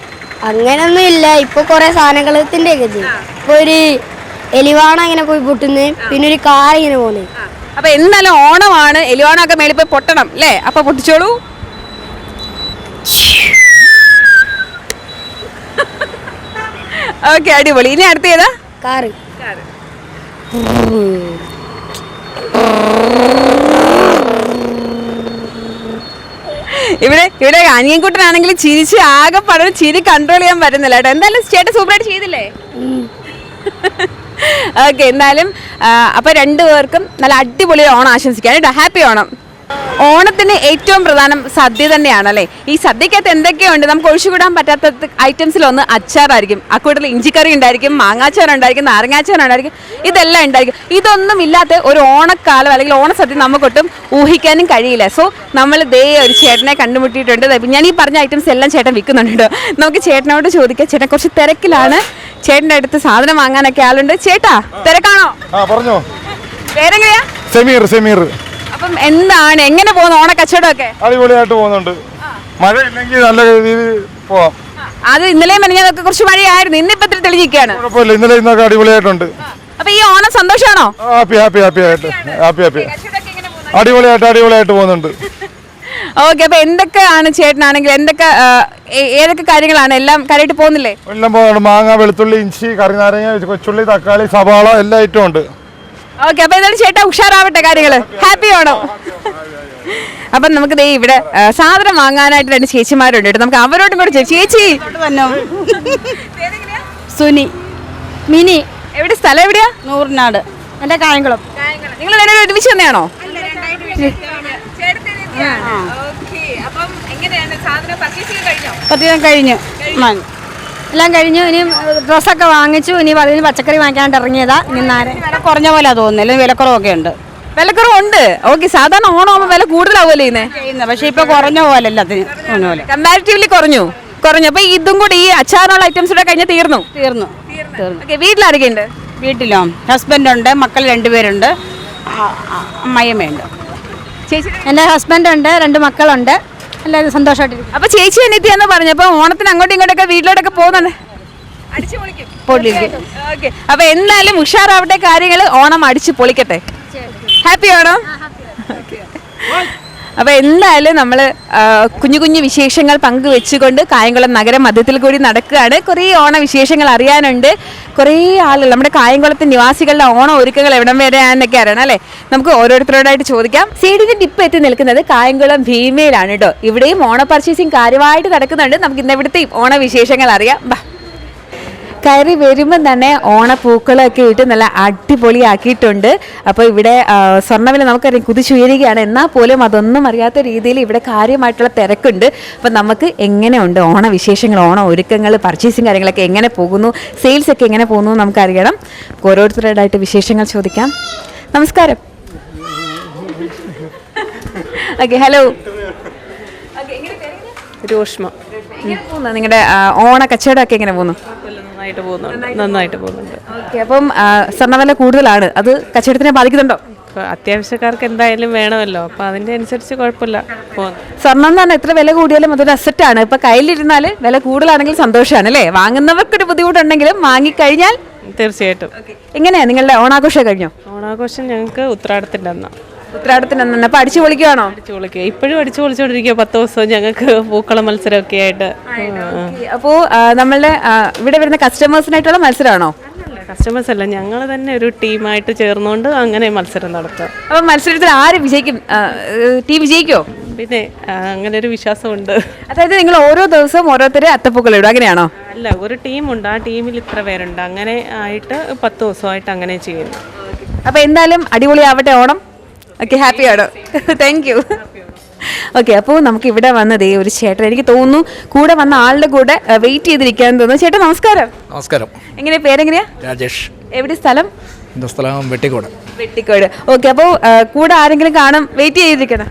അങ്ങനൊന്നും ഇല്ല, ഇപ്പൊ കൊറേ സാധനത്തിന്റെ ഒക്കെ ചെയ്യും. ഇപ്പൊ ഒരു എലിവാണ ഇങ്ങനെ പോയി പൊട്ടുന്നത്, പിന്നെ ഒരു കാർ ഇങ്ങനെ പോകുന്നത്. അപ്പൊ എന്തായാലും ഓണമാണ്, എലിവാണൊക്കെ മേളിൽ പോയി പൊട്ടണം അല്ലേ? അപ്പൊ പൊട്ടിച്ചോളൂ. ഓക്കെ അടിപൊളി. ഇനി അടുത്ത ഏതാ? കാറ്. ഇവിടെ അനിയൻകുട്ടനാണെങ്കിൽ ചിരിച്ച് ആകെ പടം ചിരി കൺട്രോൾ ചെയ്യാൻ പറ്റുന്നില്ല കേട്ടോ. എന്തായാലും ചേട്ടൻ സൂപ്പറായിട്ട് ചെയ്തില്ലേ? ഓക്കെ എന്തായാലും അപ്പൊ രണ്ടുപേർക്കും നല്ല അടിപൊളി ഓണം ആശംസിക്കാം കേട്ടോ. ഹാപ്പി ഓണം. ഓണത്തിന് ഏറ്റവും പ്രധാനം സദ്യ തന്നെയാണല്ലേ. ഈ സദ്യക്കകത്ത് എന്തൊക്കെയുണ്ട്? നമുക്ക് ഒഴിച്ചുകൂടാൻ പറ്റാത്ത ഐറ്റംസിലൊന്ന് അച്ചാറായിരിക്കും. അക്കൂട്ടത്തിൽ ഇഞ്ചിക്കറി ഉണ്ടായിരിക്കും, മാങ്ങാച്ചാർ ഉണ്ടായിരിക്കും, നാരങ്ങാച്ചാർ ഉണ്ടായിരിക്കും, ഇതെല്ലാം ഉണ്ടായിരിക്കും. ഇതൊന്നും ഇല്ലാത്ത ഒരു ഓണക്കാലം അല്ലെങ്കിൽ ഓണസദ്യ നമുക്കൊട്ടും ഊഹിക്കാനും കഴിയില്ല. സോ നമ്മൾ ദേ ഒരു ചേട്ടനെ കണ്ടുമുട്ടിയിട്ടുണ്ട്. ഞാൻ ഈ പറഞ്ഞ ഐറ്റംസ് എല്ലാം ചേട്ടൻ വിൽക്കുന്നുണ്ട് കേട്ടോ. നമുക്ക് ചേട്ടനോട് ചോദിക്കാം. ചേട്ടൻ കുറച്ച് തിരക്കിലാണ്. ചേട്ടൻ്റെ അടുത്ത് സാധനം വാങ്ങാനൊക്കെ ആളുണ്ട്. ചേട്ടാ തിരക്കാണോ? പറഞ്ഞോ. പേരെങ്ങനെയാ? സമീർ. അപ്പം എന്താണ്, എങ്ങനെ പോകുന്നു ഓണക്കച്ചവടമൊക്കെ? അടിപൊളിയായിട്ട് പോകുന്നുണ്ട്. മഴ ഇല്ലെങ്കിൽ നല്ല രീതിയിൽ പോവാം. അത് ഇന്നലെയും മെനഞ്ഞതൊക്കെ കുറച്ച് മഴയായിരുന്നു. ഇന്നിപ്പോ ഇത്തിരി തെളിഞ്ഞിരിക്കുകയാണ്. കുഴപ്പമില്ല, ഇന്നലെ ഇന്നൊക്കെ അടിപൊളിയായിട്ടുണ്ട്. അപ്പൊ ഈ ഓണം സന്തോഷമാണോ? ഹാപ്പി അടിപൊളിയായിട്ട് പോകുന്നുണ്ട്. ഓക്കെ. അപ്പൊ എന്തൊക്കെയാണ് ചേട്ടനാണെങ്കിൽ ഏതൊക്കെ കാര്യങ്ങളാണ്? എല്ലാം കാര്യമായിട്ട് പോകുന്നില്ലേ? എല്ലാം പോകുന്നുണ്ട്. മാങ്ങ, വെളുത്തുള്ളി, ഇഞ്ചി, കറിനാരങ്ങ, കൊച്ചുള്ളി, തക്കാളി, സവാള എല്ലാ ഐറ്റവും ഉണ്ട്. ഓക്കെ. അപ്പൊ എന്തായാലും ചേട്ടാ ഉഷാറാവട്ടെ കാര്യങ്ങള്. ഹാപ്പി ആണോ? അപ്പം നമുക്ക് ദേ ഇവിടെ സാധനം വാങ്ങാനായിട്ട് രണ്ട് ചേച്ചിമാരുണ്ട് കേട്ടോ. നമുക്ക് അവരോടും കൂടെ ചേച്ചി സുനി, മിനി. എവിടെ സ്ഥലം? എവിടെയാ? നൂറിനാട്. എൻ്റെ കായംകുളം. നിങ്ങൾ രണ്ടുപേരും ഒരുമിച്ച് തന്നെയാണോ? കഴിഞ്ഞു. എല്ലാം കഴിഞ്ഞു. ഇനി ഡ്രസ്സൊക്കെ വാങ്ങിച്ചു. ഇനി അതിന് പച്ചക്കറി വാങ്ങിക്കാണ്ട് ഇറങ്ങിയതാ. നിന്നാരെ വില കുറഞ്ഞ പോലെ തോന്നുന്നു. അല്ലെങ്കിൽ വിലക്കുറവൊക്കെ ഉണ്ട്. വിലക്കുറവുണ്ട്. ഓക്കെ. സാധാരണ ഓണം ആകുമ്പോൾ വില കൂടുതലാവുമല്ലേ ചെയ്യുന്നത്? പക്ഷെ ഇപ്പൊ കുറഞ്ഞ പോലെ എല്ലാത്തിനും കമ്പാരിറ്റീവ്ലി കുറഞ്ഞു. അപ്പൊ ഇതും കൂടി ഈ അച്ചാറുള്ള ഐറ്റംസ് കൂടെ കഴിഞ്ഞാൽ തീർന്നു. വീട്ടിലാരൊക്കെ ഉണ്ട്? വീട്ടിലോ ഹസ്ബൻഡുണ്ട്, മക്കൾ 2 പേരുണ്ട്, അമ്മയമ്മയുണ്ട്. ചേച്ചി? എൻ്റെ ഹസ്ബൻഡുണ്ട്, 2 മക്കളുണ്ട്. എല്ലാവരും സന്തോഷമായിട്ടിരിക്കും. അപ്പൊ ചേച്ചി അനിയത്തിയാന്ന് പറഞ്ഞപ്പോ ഓണത്തിന് അങ്ങോട്ടും ഇങ്ങോട്ടൊക്കെ വീട്ടിലോട്ടൊക്കെ പോകുന്നുണ്ട്. ഓക്കെ. അപ്പൊ എന്തായാലും ഉഷാറാവട്ടെ കാര്യങ്ങൾ. ഓണം അടിച്ചു പൊളിക്കട്ടെ. ഹാപ്പി ഓണം. അപ്പോൾ എന്തായാലും നമ്മൾ കുഞ്ഞു കുഞ്ഞു വിശേഷങ്ങൾ പങ്കുവെച്ചുകൊണ്ട് കായംകുളം നഗരം മധ്യത്തിൽ കൂടി നടക്കുകയാണ്. കുറേ ഓണവിശേഷങ്ങൾ അറിയാനുണ്ട്. കുറേ ആളുകൾ നമ്മുടെ കായംകുളത്തെ നിവാസികളുടെ ഓണ ഒരുക്കങ്ങൾ എവിടം വരെയാണെന്നൊക്കെ അറിയണം അല്ലേ? നമുക്ക് ഓരോരുത്തരോടായിട്ട് ചോദിക്കാം. സൈഡിൻ്റെ ടിപ്പ് എത്തി നിൽക്കുന്നത് കായംകുളം ഭീമയിലാണ് കേട്ടോ. ഇവിടെയും ഓണ പർച്ചേസിങ് കാര്യമായിട്ട് നടക്കുന്നുണ്ട്. നമുക്ക് ഇന്ന് ഇവിടുത്തെ ഓണവിശേഷങ്ങൾ അറിയാം. കയറി വരുമ്പം തന്നെ ഓണപ്പൂക്കളൊക്കെ ഇട്ട് നല്ല അടിപൊളിയാക്കിയിട്ടുണ്ട്. അപ്പോൾ ഇവിടെ സ്വർണ്ണവില നമുക്കറിയാം കുതിച്ചുയരുകയാണ്. എന്നാൽ പോലും അതൊന്നും അറിയാത്ത രീതിയിൽ ഇവിടെ കാര്യമായിട്ടുള്ള തിരക്കുണ്ട്. അപ്പോൾ നമുക്ക് എങ്ങനെയുണ്ട് ഓണവിശേഷങ്ങൾ, ഓണ ഒരുക്കങ്ങൾ, പർച്ചേസിങ് കാര്യങ്ങളൊക്കെ എങ്ങനെ പോകുന്നു, സെയിൽസ് ഒക്കെ എങ്ങനെ പോകുന്നു നമുക്കറിയണം. ഓരോരുത്തരോടായിട്ട് വിശേഷങ്ങൾ ചോദിക്കാം. നമസ്കാരം. ഓക്കെ. ഹലോ. രോഷ്മ. നിങ്ങളുടെ ഓണ കച്ചവടമൊക്കെ എങ്ങനെ പോകുന്നു? നന്നായിട്ട് പോകുന്നുണ്ട്. ഓക്കെ. അപ്പം സ്വർണ്ണവില കൂടുതലാണ്, അത് കച്ചവടത്തിനെ ബാധിക്കുന്നുണ്ടോ? അത്യാവശ്യക്കാർക്ക് എന്തായാലും വേണമല്ലോ, അപ്പം അതിൻ്റെ അനുസരിച്ച് കുഴപ്പമില്ല പോകുന്നു. സ്വർണ്ണം എന്ന് പറഞ്ഞാൽ എത്ര വില കൂടിയാലും അതൊരു അസറ്റാണ്. ഇപ്പം കയ്യിലിരുന്നാൽ വില കൂടുതലാണെങ്കിൽ സന്തോഷമാണ് അല്ലേ? വാങ്ങുന്നവർക്കൊരു ബുദ്ധിമുട്ടുണ്ടെങ്കിലും വാങ്ങിക്കഴിഞ്ഞാൽ തീർച്ചയായിട്ടും. എങ്ങനെയാണ് നിങ്ങളുടെ ഓണാഘോഷം കഴിഞ്ഞോ? ഓണാഘോഷം ഞങ്ങൾക്ക് ഉത്രാടത്തിൻ്റെ അന്നാണ്. ഉത്രാടത്തിന് അന്ന് അപ്പം അടിച്ചു പൊളിക്കുവാണോ? അടിച്ചു പൊളിക്കുക. ഇപ്പോഴും അടിച്ചു പൊളിച്ചോണ്ടിരിക്കുക. 10 ദിവസവും ഞങ്ങൾക്ക് പൂക്കള മത്സരമൊക്കെ ആയിട്ട്. അപ്പോൾ നമ്മളുടെ ഇവിടെ വരുന്ന കസ്റ്റമേഴ്സിനായിട്ടുള്ള മത്സരമാണോ? കസ്റ്റമേഴ്സ് അല്ല, ഞങ്ങൾ തന്നെ ഒരു ടീമായിട്ട് ചേർന്നുകൊണ്ട് അങ്ങനെ മത്സരം നടത്താം. അപ്പം മത്സരത്തിൽ ആര് വിജയിക്കും? ടീം വിജയിക്കോ? പിന്നെ അങ്ങനെ ഒരു വിശ്വാസമുണ്ട്. അതായത് നിങ്ങൾ ഓരോ ദിവസവും ഓരോരുത്തരെ അത്തപ്പൂക്കൾ ഇടും അങ്ങനെയാണോ? അല്ല, ഒരു ടീമുണ്ട്. ആ ടീമിൽ ഇത്ര പേരുണ്ട്. അങ്ങനെ ആയിട്ട് 10 ദിവസമായിട്ട് അങ്ങനെ ചെയ്യുന്നു. അപ്പോൾ എന്തായാലും അടിപൊളിയാവട്ടെ ഓണം. ഓക്കെ. ഹാപ്പി ആണോ? Thank you. ഓക്കെ. അപ്പോൾ നമുക്ക് ഇവിടെ വന്നതേ ഒരു ചേട്ടൻ, എനിക്ക് തോന്നുന്നു കൂടെ വന്ന ആളുടെ കൂടെ വെയിറ്റ് ചെയ്തിരിക്കാന്ന് തോന്നുന്നു. ചേട്ടാ നമസ്കാരം. നമസ്കാരം. എങ്ങനെയാ പേരെങ്ങനെയാ? രാജേഷ്. എവിടെ സ്ഥലം? എൻ്റെ സ്ഥലം വെട്ടിക്കോട്. വെട്ടിക്കോട്. ഓക്കെ. അപ്പോൾ കൂടെ ആരെങ്കിലും കാണും വെയിറ്റ് ചെയ്തിരിക്കണം?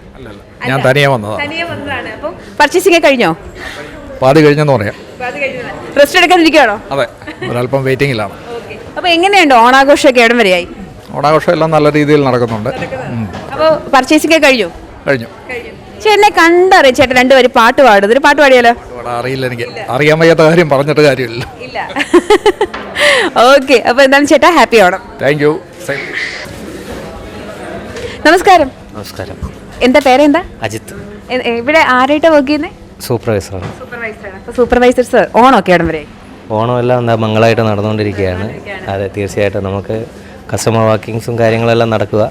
ഞാൻ തനിയെ വന്നതാണ്. തനിയെ വന്നതാണ്. അപ്പോൾ പർച്ചേസിംഗ് കഴിഞ്ഞോ? പാതി കഴിഞ്ഞെന്ന് പറയാം. റെസ്റ്റ് എടുക്കാതിരിക്കുകയാണോ? അതെ, ഒരല്പം വെയിറ്റിംഗിലാണ്. അപ്പോൾ എങ്ങനെയുണ്ട് ഓണാഘോഷമൊക്കെ എവിടം വരെയായി? ഓണാഘോഷം എല്ലാം നല്ല രീതിയിൽ നടക്കുന്നുണ്ട്. അപ്പോൾ പർച്ചേസിംഗ് ഒക്കെ കഴിഞ്ഞു? കഴിഞ്ഞു. ചേട്ടനെ കണ്ടറിയാം ചേട്ടൻ രണ്ടുപേരും പാട്ട് പാടും. ഒരു പാട്ട് പാടിയാലോ? അറിയില്ല, എനിക്ക് അറിയാൻ വയ്യാത്ത കാര്യം പറഞ്ഞിട്ട് കാര്യമില്ല. ഇല്ല. ഓക്കെ, അപ്പോൾ എന്താണ് ചേട്ടാ, ഹാപ്പി ഓണം. Thank U. നമസ്കാരം. നമസ്കാരം. എന്താ പേരെന്താ? അജിത്ത്. ഇവിടെ ആരായിട്ടാണ് വർക്ക് ചെയ്യുന്നത്? സൂപ്പർവൈസറാണ്. അപ്പോൾ സൂപ്പർവൈസർ സർ, ഓണമൊക്കെ ഇടം വരെ ഓണമെല്ലാം എന്താ മംഗളമായിട്ട് നടന്നുകൊണ്ടിരിക്കുകയാണ്. അതെ, തീർച്ചയായിട്ടും നമുക്ക് കസ്റ്റമർ വാക്കിങ്സും കാര്യങ്ങളെല്ലാം നടക്കുക.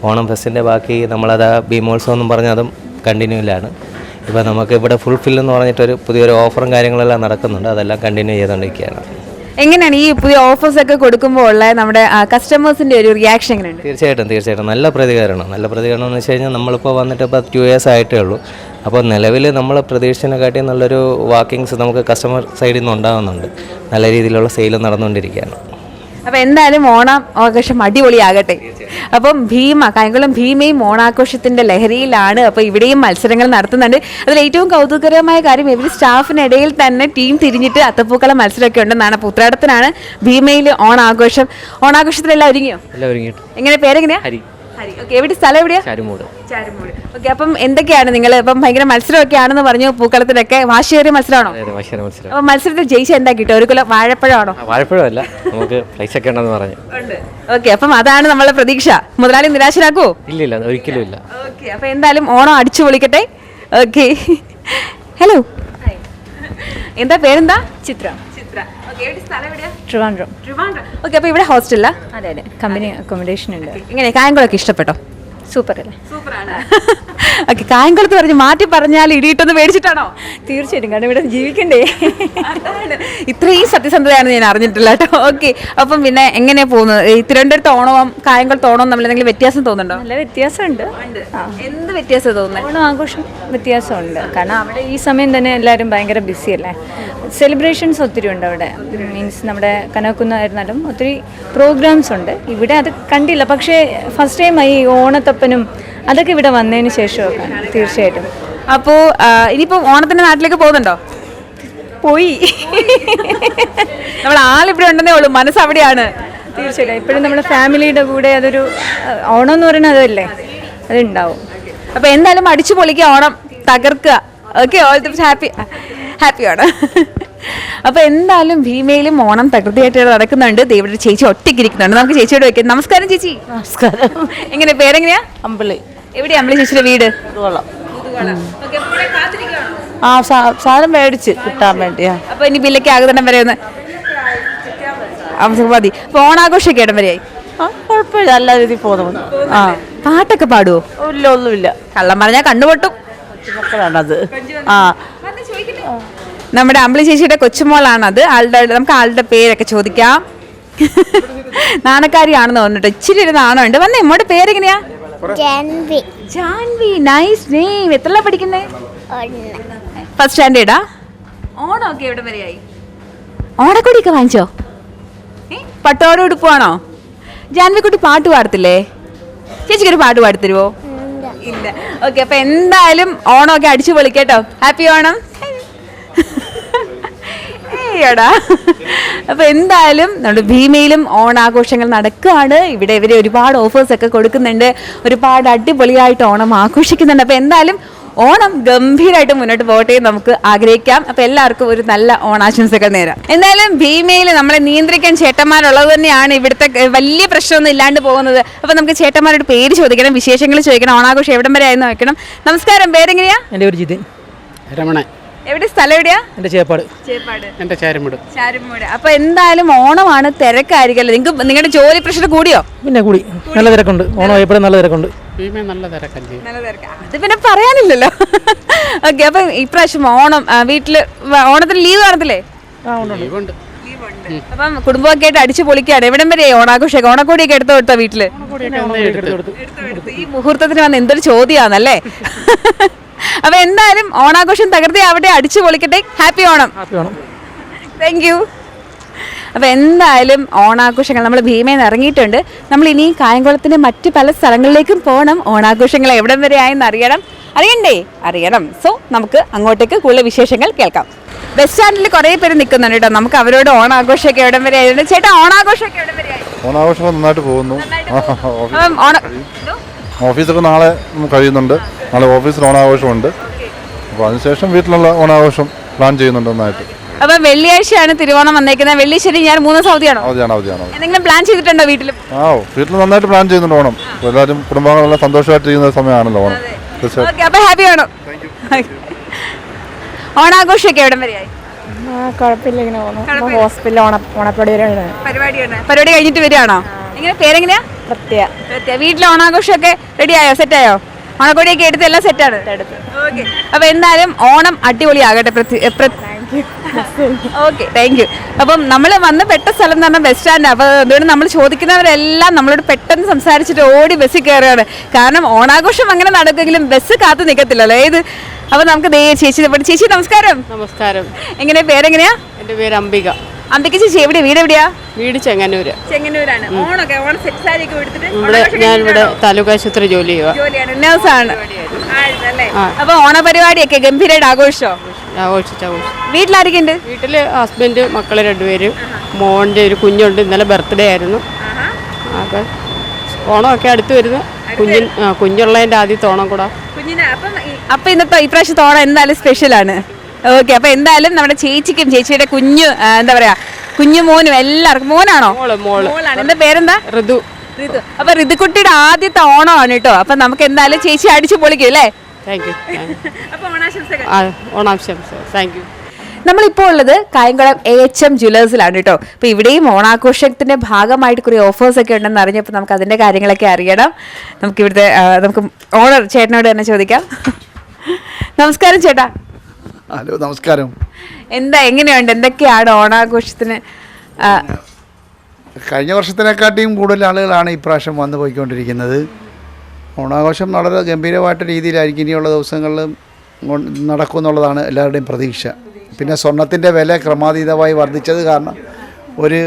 ഓണം ഫെസ്റ്റിൻ്റെ ബാക്കി നമ്മളത് ഭീമോത്സവം എന്നും പറഞ്ഞ് അതും കണ്ടിന്യൂയിലാണ്. ഇപ്പോൾ നമുക്ക് ഇവിടെ ഫുൾഫിൽ എന്ന് പറഞ്ഞിട്ടൊരു പുതിയൊരു ഓഫറും കാര്യങ്ങളെല്ലാം നടക്കുന്നുണ്ട്. അതെല്ലാം കണ്ടിന്യൂ ചെയ്തുകൊണ്ടിരിക്കുകയാണ്. എങ്ങനെയാണ് ഈ പുതിയ ഓഫേഴ്സ് ഒക്കെ കൊടുക്കുമ്പോൾ ഉള്ള നമ്മുടെ കസ്റ്റമേഴ്സിന്റെ ഒരു റിയാക്ഷൻ എങ്ങനെയുണ്ട്? തീർച്ചയായിട്ടും നല്ല പ്രതികരണം എന്ന് വെച്ച് കഴിഞ്ഞാൽ നമ്മളിപ്പോൾ വന്നിട്ട് ഇപ്പോൾ 2 years ആയിട്ടേ ഉള്ളൂ. അപ്പോൾ നിലവിൽ നമ്മൾ പ്രതീക്ഷിച്ചതിനെക്കാട്ടി നല്ലൊരു വാക്കിങ്സ് നമുക്ക് കസ്റ്റമർ സൈഡിൽ നിന്ന് ഉണ്ടാകുന്നുണ്ട്. നല്ല രീതിയിലുള്ള സെയിൽ നടന്നുകൊണ്ടിരിക്കുകയാണ്. അപ്പോൾ എന്തായാലും ഓണം ആഘോഷം അടിപൊളിയാകട്ടെ. അപ്പം കായംകുളം ഭീമയും ഓണാഘോഷത്തിന്റെ ലഹരിയിലാണ്. അപ്പോൾ ഇവിടെയും മത്സരങ്ങൾ നടത്തുന്നുണ്ട്. അതിൽ ഏറ്റവും കൗതുകകരമായ കാര്യം ഇവർ സ്റ്റാഫിനിടയിൽ തന്നെ ടീം തിരിഞ്ഞിട്ട് അത്തപ്പൂക്കളം മത്സരമൊക്കെ ഉണ്ടെന്നാണ്. പുത്രാടത്തിനാണ് ഭീമയിൽ ഓണാഘോഷം. ഓണാഘോഷത്തിലെല്ലാം ഒരുങ്ങിയോ? എങ്ങനെ, പേരെങ്ങനെയാ? ഹരി. ഓക്കെ, എവിടെ സ്ഥലം എവിടെയാ? ചാരുമൂട്. ഓക്കെ, അപ്പം എന്തൊക്കെയാണ് നിങ്ങൾ ഇപ്പം ഭയങ്കര മത്സരമൊക്കെ ആണെന്ന് പറഞ്ഞു, പൂക്കളത്തിനൊക്കെ വാശിയേറിയ മത്സരമാണോ? അപ്പം മത്സരത്തിൽ ജയിച്ച എന്താ കിട്ടുക? ഒരു കിലോ വാഴപ്പഴമാണോ? വാഴപ്പഴമല്ല, നമുക്ക് പൈസ ഒക്കെ ഉണ്ടെന്ന് പറഞ്ഞു. ഓക്കെ, അപ്പം അതാണ് നമ്മളെ പ്രതീക്ഷ. മുതലാളി നിരാശരാക്കോ? ഇല്ല, ഒരിക്കലും ഇല്ല. ഓക്കെ, അപ്പം എന്തായാലും ഓണം അടിച്ചു പൊളിക്കട്ടെ. ഓക്കെ, ഹലോ, എന്താ പേരെന്താ? ചിത്ര. ട്രിവാൻഡ്രം. ഓക്കെ, അപ്പോൾ ഇവിടെ ഹോസ്റ്റലിലാ? അതെ, കമ്പനി അക്കോമഡേഷൻ ഉണ്ട്. എങ്ങനെ, കായംകുളമൊക്കെ ഇഷ്ടപ്പെട്ടോ? സൂപ്പർ അല്ലേ? സൂപ്പറാണ്. ഓക്കെ, കായംകുളത്ത് പറഞ്ഞ് മാറ്റി പറഞ്ഞാൽ ഇടിയിട്ടൊന്ന് മേടിച്ചിട്ടാണോ? തീർച്ചയായിട്ടും, കാരണം ഇവിടെ ജീവിക്കണ്ടേ. ഇത്രയും സത്യസന്ധതയാണ് ഞാൻ അറിഞ്ഞിട്ടില്ല കേട്ടോ. ഓക്കെ, അപ്പം പിന്നെ എങ്ങനെയാ പോകുന്നത്? ഈ തിരുവനന്തപുരത്ത് ഓണവും കായംകുളത്ത് ഓണവും തമ്മിൽ എന്തെങ്കിലും വ്യത്യാസം തോന്നുന്നുണ്ടോ? നല്ല വ്യത്യാസമുണ്ട്. എന്ത് വ്യത്യാസം തോന്നുന്നത്? ഓണം ആഘോഷം വ്യത്യാസമുണ്ട്. കാരണം അവിടെ ഈ സമയം തന്നെ എല്ലാവരും ഭയങ്കര ബിസി അല്ലേ. സെലിബ്രേഷൻസ് ഒത്തിരി ഉണ്ട് അവിടെ. മീൻസ് നമ്മുടെ കനകുന്നായിരുന്നാലും ഒത്തിരി പ്രോഗ്രാംസ് ഉണ്ട്. ഇവിടെ അത് കണ്ടില്ല. പക്ഷേ ഫസ്റ്റ് ടൈം ഈ ഓണത്തപ്പനും അതൊക്കെ ഇവിടെ വന്നതിന് ശേഷമൊക്കെ തീർച്ചയായിട്ടും. അപ്പോൾ ഇനിയിപ്പോൾ ഓണത്തിൻ്റെ നാട്ടിലേക്ക് പോകുന്നുണ്ടോ? പോയി. നമ്മൾ ആളിവിടെ ഉണ്ടെന്നേ ഉള്ളൂ, മനസ്സ് അവിടെയാണ്. തീർച്ചയായിട്ടും ഇപ്പോഴും നമ്മുടെ ഫാമിലിയുടെ കൂടെ അതൊരു ഓണം എന്ന് പറയുന്നത് അതല്ലേ, അതുണ്ടാവും. അപ്പോൾ എന്തായാലും അടിച്ചു പൊളിക്കുക, ഓണം തകർക്കുക. Okay, all the happy Onam. അപ്പോൾ എന്തായാലും ഭീമയിലും ഓണം തകൃതിയായിട്ട് നടക്കുന്നുണ്ട്. ഇവിടെ ചേച്ചി ഒറ്റയ്ക്കിരിക്കുന്നുണ്ട്. നമുക്ക് ചേച്ചിയോട് വെക്കാം. നമസ്കാരം ചേച്ചി. നമസ്കാരം. എങ്ങനെ, പേരെങ്ങനെയാ? അമ്പിളി. എവിടെയാ അമ്പിളി ചേച്ചിയുടെ വീട്? സാധനം മേടിച്ച് കിട്ടാൻ വേണ്ടിയാ. അപ്പോൾ ഇനി ബില്ലൊക്കെ ആകുന്നിടം വരെ ഒന്ന് മതി. അപ്പോൾ ഓണാഘോഷമൊക്കെ ഇടം വരെയായി? കുഴപ്പമില്ല, നല്ല രീതിയിൽ പോകുന്നു. പാട്ടൊക്കെ പാടുവോ? ഇല്ല, ഒന്നുമില്ല. കള്ളം പറഞ്ഞാൽ കണ്ണുപൊട്ടും. മക്കളാണത്. നമ്മുടെ അമ്പിളി ചേച്ചിയുടെ കൊച്ചുമോളാണത്. നമുക്ക് ആളുടെ പേരൊക്കെ ചോദിക്കാം. നാണക്കാരിയാണെന്ന് തോന്നിട്ട് ഇച്ചിരി ഒരു നാണമുണ്ട്. വന്നേ, നമ്മുടെ പേരെങ്ങനെയാ? ജാൻവി. Nice name. എത്രല്ല പഠിക്കുന്നേ? ഫസ്റ്റ് സ്റ്റാൻഡേർഡാ? ഓണമൊക്കെ എവിടെ വരെയായി? ഓണക്കൊടിയൊക്കെ വാങ്ങിച്ചോ? പട്ടോടെ ഉടുപ്പാണോ? ജാൻവിക്കുട്ടി പാട്ട് പാടത്തില്ലേ? ചേച്ചിക്കൊരു പാട്ട് പാടിത്തരുവോ? ഇല്ല. ഓക്കെ, അപ്പൊ എന്തായാലും ഓണമൊക്കെ അടിച്ചു പൊളിക്കേട്ടോ. ഹാപ്പി ഓണം. ഏടാ, അപ്പൊ എന്തായാലും നമ്മുടെ ഭീമയിലും ഓണാഘോഷങ്ങൾ നടക്കുകയാണ്. ഇവിടെ ഇവര് ഒരുപാട് ഓഫേഴ്സ് ഒക്കെ കൊടുക്കുന്നുണ്ട്. ഒരുപാട് അടിപൊളിയായിട്ട് ഓണം ആഘോഷിക്കുന്നുണ്ട്. അപ്പൊ എന്തായാലും ഓണം ഗംഭീരമായിട്ട് മുന്നോട്ട് പോകട്ടെ നമുക്ക് ആഗ്രഹിക്കാം. അപ്പൊ എല്ലാവർക്കും ഒരു നല്ല ഓണാശംസകൾ നേരാം. എന്തായാലും ഭീമയിൽ നമ്മളെ നിയന്ത്രിക്കാൻ ചേട്ടന്മാരുള്ളത് തന്നെയാണ് ഇവിടുത്തെ വലിയ പ്രശ്നമൊന്നും ഇല്ലാണ്ട് പോകുന്നത്. അപ്പൊ നമുക്ക് ചേട്ടന്മാരുടെ പേര് ചോദിക്കണം, വിശേഷങ്ങൾ ചോദിക്കണം, ഓണാഘോഷം എവിടം വരെ ആയെന്ന് വെക്കണം. നമസ്കാരം, പേരെങ്ങനെയാ? എൻ്റെ ഒരു ജിതിൻ. രമണൻ. എവിടെ, സ്ഥലം എവിടെയാ? എൻ്റെ ചേപ്പാട്. എൻ്റെ ചാരുമൂട്. അപ്പൊ എന്തായാലും ഓണമാണ്, തിരക്കായിരിക്കല്ലോ. നിങ്ങൾക്ക് നിങ്ങളുടെ ജോലി പ്രഷർ കൂടിയോ? പിന്നെ കൂടി, നല്ല തിരക്കുണ്ട്. ഓണം എപ്പോഴും നല്ല തിരക്കുണ്ട്. നല്ല തിരക്കല്ലേ? അത് പിന്നെ പറയാനില്ലല്ലോ. ഓക്കെ, അപ്പൊ ഇപ്രാവശ്യം ഓണം വീട്ടില് ഓണത്തിന് ലീവ് കാണത്തില്ലേ? അപ്പം കുടുംബമൊക്കെ ആയിട്ട് അടിച്ചു പൊളിക്കാണ്. എവിടം വരെ ഓണാഘോഷം? ഓണക്കോടിയൊക്കെ എടുത്തു കൊടുത്തോ വീട്ടില്? ഈ മുഹൂർത്തത്തിന് വന്ന് എന്തൊരു ചോദ്യമാണല്ലേ. അപ്പൊ എന്തായാലും ഓണാഘോഷം തകർത്തി അവിടെ അടിച്ചു പൊളിക്കട്ടെ. ഹാപ്പി ഓണം. Thank you. അപ്പൊ എന്തായാലും ഓണാഘോഷങ്ങൾ നമ്മൾ ഭീമയിൽ നിന്ന് ഇറങ്ങിയിട്ടുണ്ട്. നമ്മൾ ഇനി കായംകുളത്തിന് മറ്റു പല സ്ഥലങ്ങളിലേക്കും പോകണം. ഓണാഘോഷങ്ങൾ എവിടം വരെ ആയെന്ന് അറിയണം. സോ നമുക്ക് അങ്ങോട്ടേക്ക് കൂടുതൽ വിശേഷങ്ങൾ കേൾക്കാം. ബസ് സ്റ്റാൻഡിൽ കുറേ പേര് നിൽക്കുന്നുണ്ട് കേട്ടോ. നമുക്ക് അവരോട് ഓണാഘോഷമൊക്കെ എവിടം വരെ ആയിരുന്നു. ചേട്ടാ, ഓണാഘോഷമൊക്കെ എവിടം വരെ ആയി? ഓണാഘോഷം നന്നായിട്ട് പോകുന്നു. ഓഫീസൊക്കെ നാളെ കഴിയുന്നുണ്ട്. നാളെ ഓഫീസിൽ ഓണാഘോഷമുണ്ട്. അപ്പോൾ അതിനുശേഷം വീട്ടിലുള്ള ഓണാഘോഷം പ്ലാൻ ചെയ്യുന്നുണ്ട് നന്നായിട്ട്. അപ്പൊ വെള്ളിയാഴ്ചയാണ് തിരുവോണം വന്നേക്കുന്നത്. വെള്ളി ശനി ഞാൻ 3 ദിവസം അവധിയാണോ? അവധിയാണ്. എന്തെങ്കിലും പ്ലാൻ ചെയ്തിട്ടുണ്ടോ വീട്ടിൽ? വീട്ടിൽ നന്നായിട്ട് പ്ലാൻ ചെയ്യുന്നുണ്ട് ഓണം. എല്ലാവരും കുടുംബങ്ങളെല്ലാം സന്തോഷമായിട്ടിരിക്കുന്ന സമയമാണല്ലോ ഓണം. ഓക്കെ, അപ്പൊ ഹാപ്പി ആണോ? ഓണാഘോഷമൊക്കെ എവിടം വരെയായി? കുഴപ്പമില്ല, ഇങ്ങനെ പോകുന്നു. ഹോസ്പിറ്റലിൽ പരിപാടി കഴിഞ്ഞിട്ട് വരികയാണോ? എങ്ങനെ പേരെങ്ങനെയാ? പ്രത്യേക വീട്ടിലെ ഓണാഘോഷമൊക്കെ റെഡിയായോ? സെറ്റായോ? ഓണക്കോടിയൊക്കെ എടുത്ത് എല്ലാം സെറ്റാണ്. ഓക്കെ, അപ്പൊ എന്തായാലും ഓണം അടിപൊളിയാകട്ടെ. Okay, thank you. അപ്പം നമ്മൾ വന്ന് പെട്ട സ്ഥലം എന്ന് പറഞ്ഞാൽ ബസ് സ്റ്റാൻഡ്. അപ്പോൾ അതുകൊണ്ട് നമ്മൾ ചോദിക്കുന്നവരെല്ലാം നമ്മളോട് പെട്ടെന്ന് സംസാരിച്ചിട്ട് ഓടി ബസ്സിൽ കയറുകയാണ്. കാരണം ഓണാഘോഷം അങ്ങനെ നടക്കുമെങ്കിലും ബസ് കാത്തു നിൽക്കത്തില്ലല്ലോ ഏത്. അപ്പോൾ നമുക്ക് ചേച്ചി നമസ്കാരം. നമസ്കാരം. എങ്ങനെ പേരെങ്ങനെയാ? എൻ്റെ പേര് അംബിക. അംബിക ചേച്ചി വീട് എവിടെയാ? വീട് ചെങ്ങന്നൂര്. ചെങ്ങന്നൂരാണ്. ഓണം സെറ്റ് സാരി ഒക്കെ എടുത്തിട്ട് ഞാൻ ഇവിടെ താലൂക്ക് ആശുപത്രി ജോലിയാണ്. നേഴ്സാണ്. അപ്പൊ ഓണപരിപാടിയൊക്കെ ഗംഭീരമായിട്ട് ആഘോഷിച്ചോ? ആഘോഷിച്ചു. വീട്ടിലാരൊക്കെ ഉണ്ട്? വീട്ടില് ഹസ്ബൻഡ്, മക്കള് 2 പേര്, മോൻ്റെ ഒരു കുഞ്ഞുണ്ട്. ഇന്നലെ ബർത്ത്ഡേ ആയിരുന്നു. അപ്പം ഓണമൊക്കെ അടുത്ത് വരുന്നു. കുഞ്ഞുള്ളതിൻ്റെ ആദ്യത്തെ ഓണം കൂടാ. അപ്പൊ ഇന്നത്തെ ഇപ്രാവശ്യത്തെ ഓണം എന്തായാലും സ്പെഷ്യലാണ്. ഓക്കെ, അപ്പൊ എന്തായാലും നമ്മുടെ ചേച്ചിക്കും ചേച്ചിയുടെ കുഞ്ഞു എന്താ പറയാ കുഞ്ഞു മോനും എല്ലാവർക്കും. മോനാണോ? മോളാണ്. എന്താ പേരെന്താ? ഋതു. അപ്പൊ ഋതുക്കുട്ടിയുടെ ആദ്യത്തെ ഓണമാണ് കേട്ടോ. അപ്പൊ നമുക്ക് എന്തായാലും ചേച്ചി അടിച്ചു പൊളിക്കും അല്ലേ? Thank you. ഓണാശംസ. Thank you. നമ്മളിപ്പോൾ ഉള്ളത് കായംകുളം AHM ജ്വല്ലേഴ്സിലാണ് കേട്ടോ. അപ്പോൾ ഇവിടെയും ഓണാഘോഷത്തിന്റെ ഭാഗമായിട്ട് കുറേ ഓഫേഴ്സ് ഒക്കെ ഉണ്ടെന്ന് അറിഞ്ഞപ്പോൾ നമുക്ക് അതിന്റെ കാര്യങ്ങളൊക്കെ അറിയണം. നമുക്കിവിടുത്തെ നമുക്ക് ഓണർ ചേട്ടനോട് തന്നെ ചോദിക്കാം. നമസ്കാരം ചേട്ടാ. ഹലോ, നമസ്കാരം. എങ്ങനെയുണ്ട്? എന്തൊക്കെയാണ് ഓണാഘോഷത്തിന്? കഴിഞ്ഞ വർഷത്തിനെക്കാട്ടിയും കൂടുതൽ ആളുകളാണ് ഇപ്രാവശ്യം വന്നു പോയിക്കൊണ്ടിരിക്കുന്നത്. ഓണാഘോഷം വളരെ ഗംഭീരമായിട്ട് രീതിയിലായിരിക്കും ഇനിയുള്ള ദിവസങ്ങളിൽ നടക്കുമെന്നുള്ളതാണ് എല്ലാവരുടെയും പ്രതീക്ഷ. പിന്നെ സ്വർണത്തിൻ്റെ വില ക്രമാതീതമായി വർദ്ധിച്ചത് കാരണം ഒരു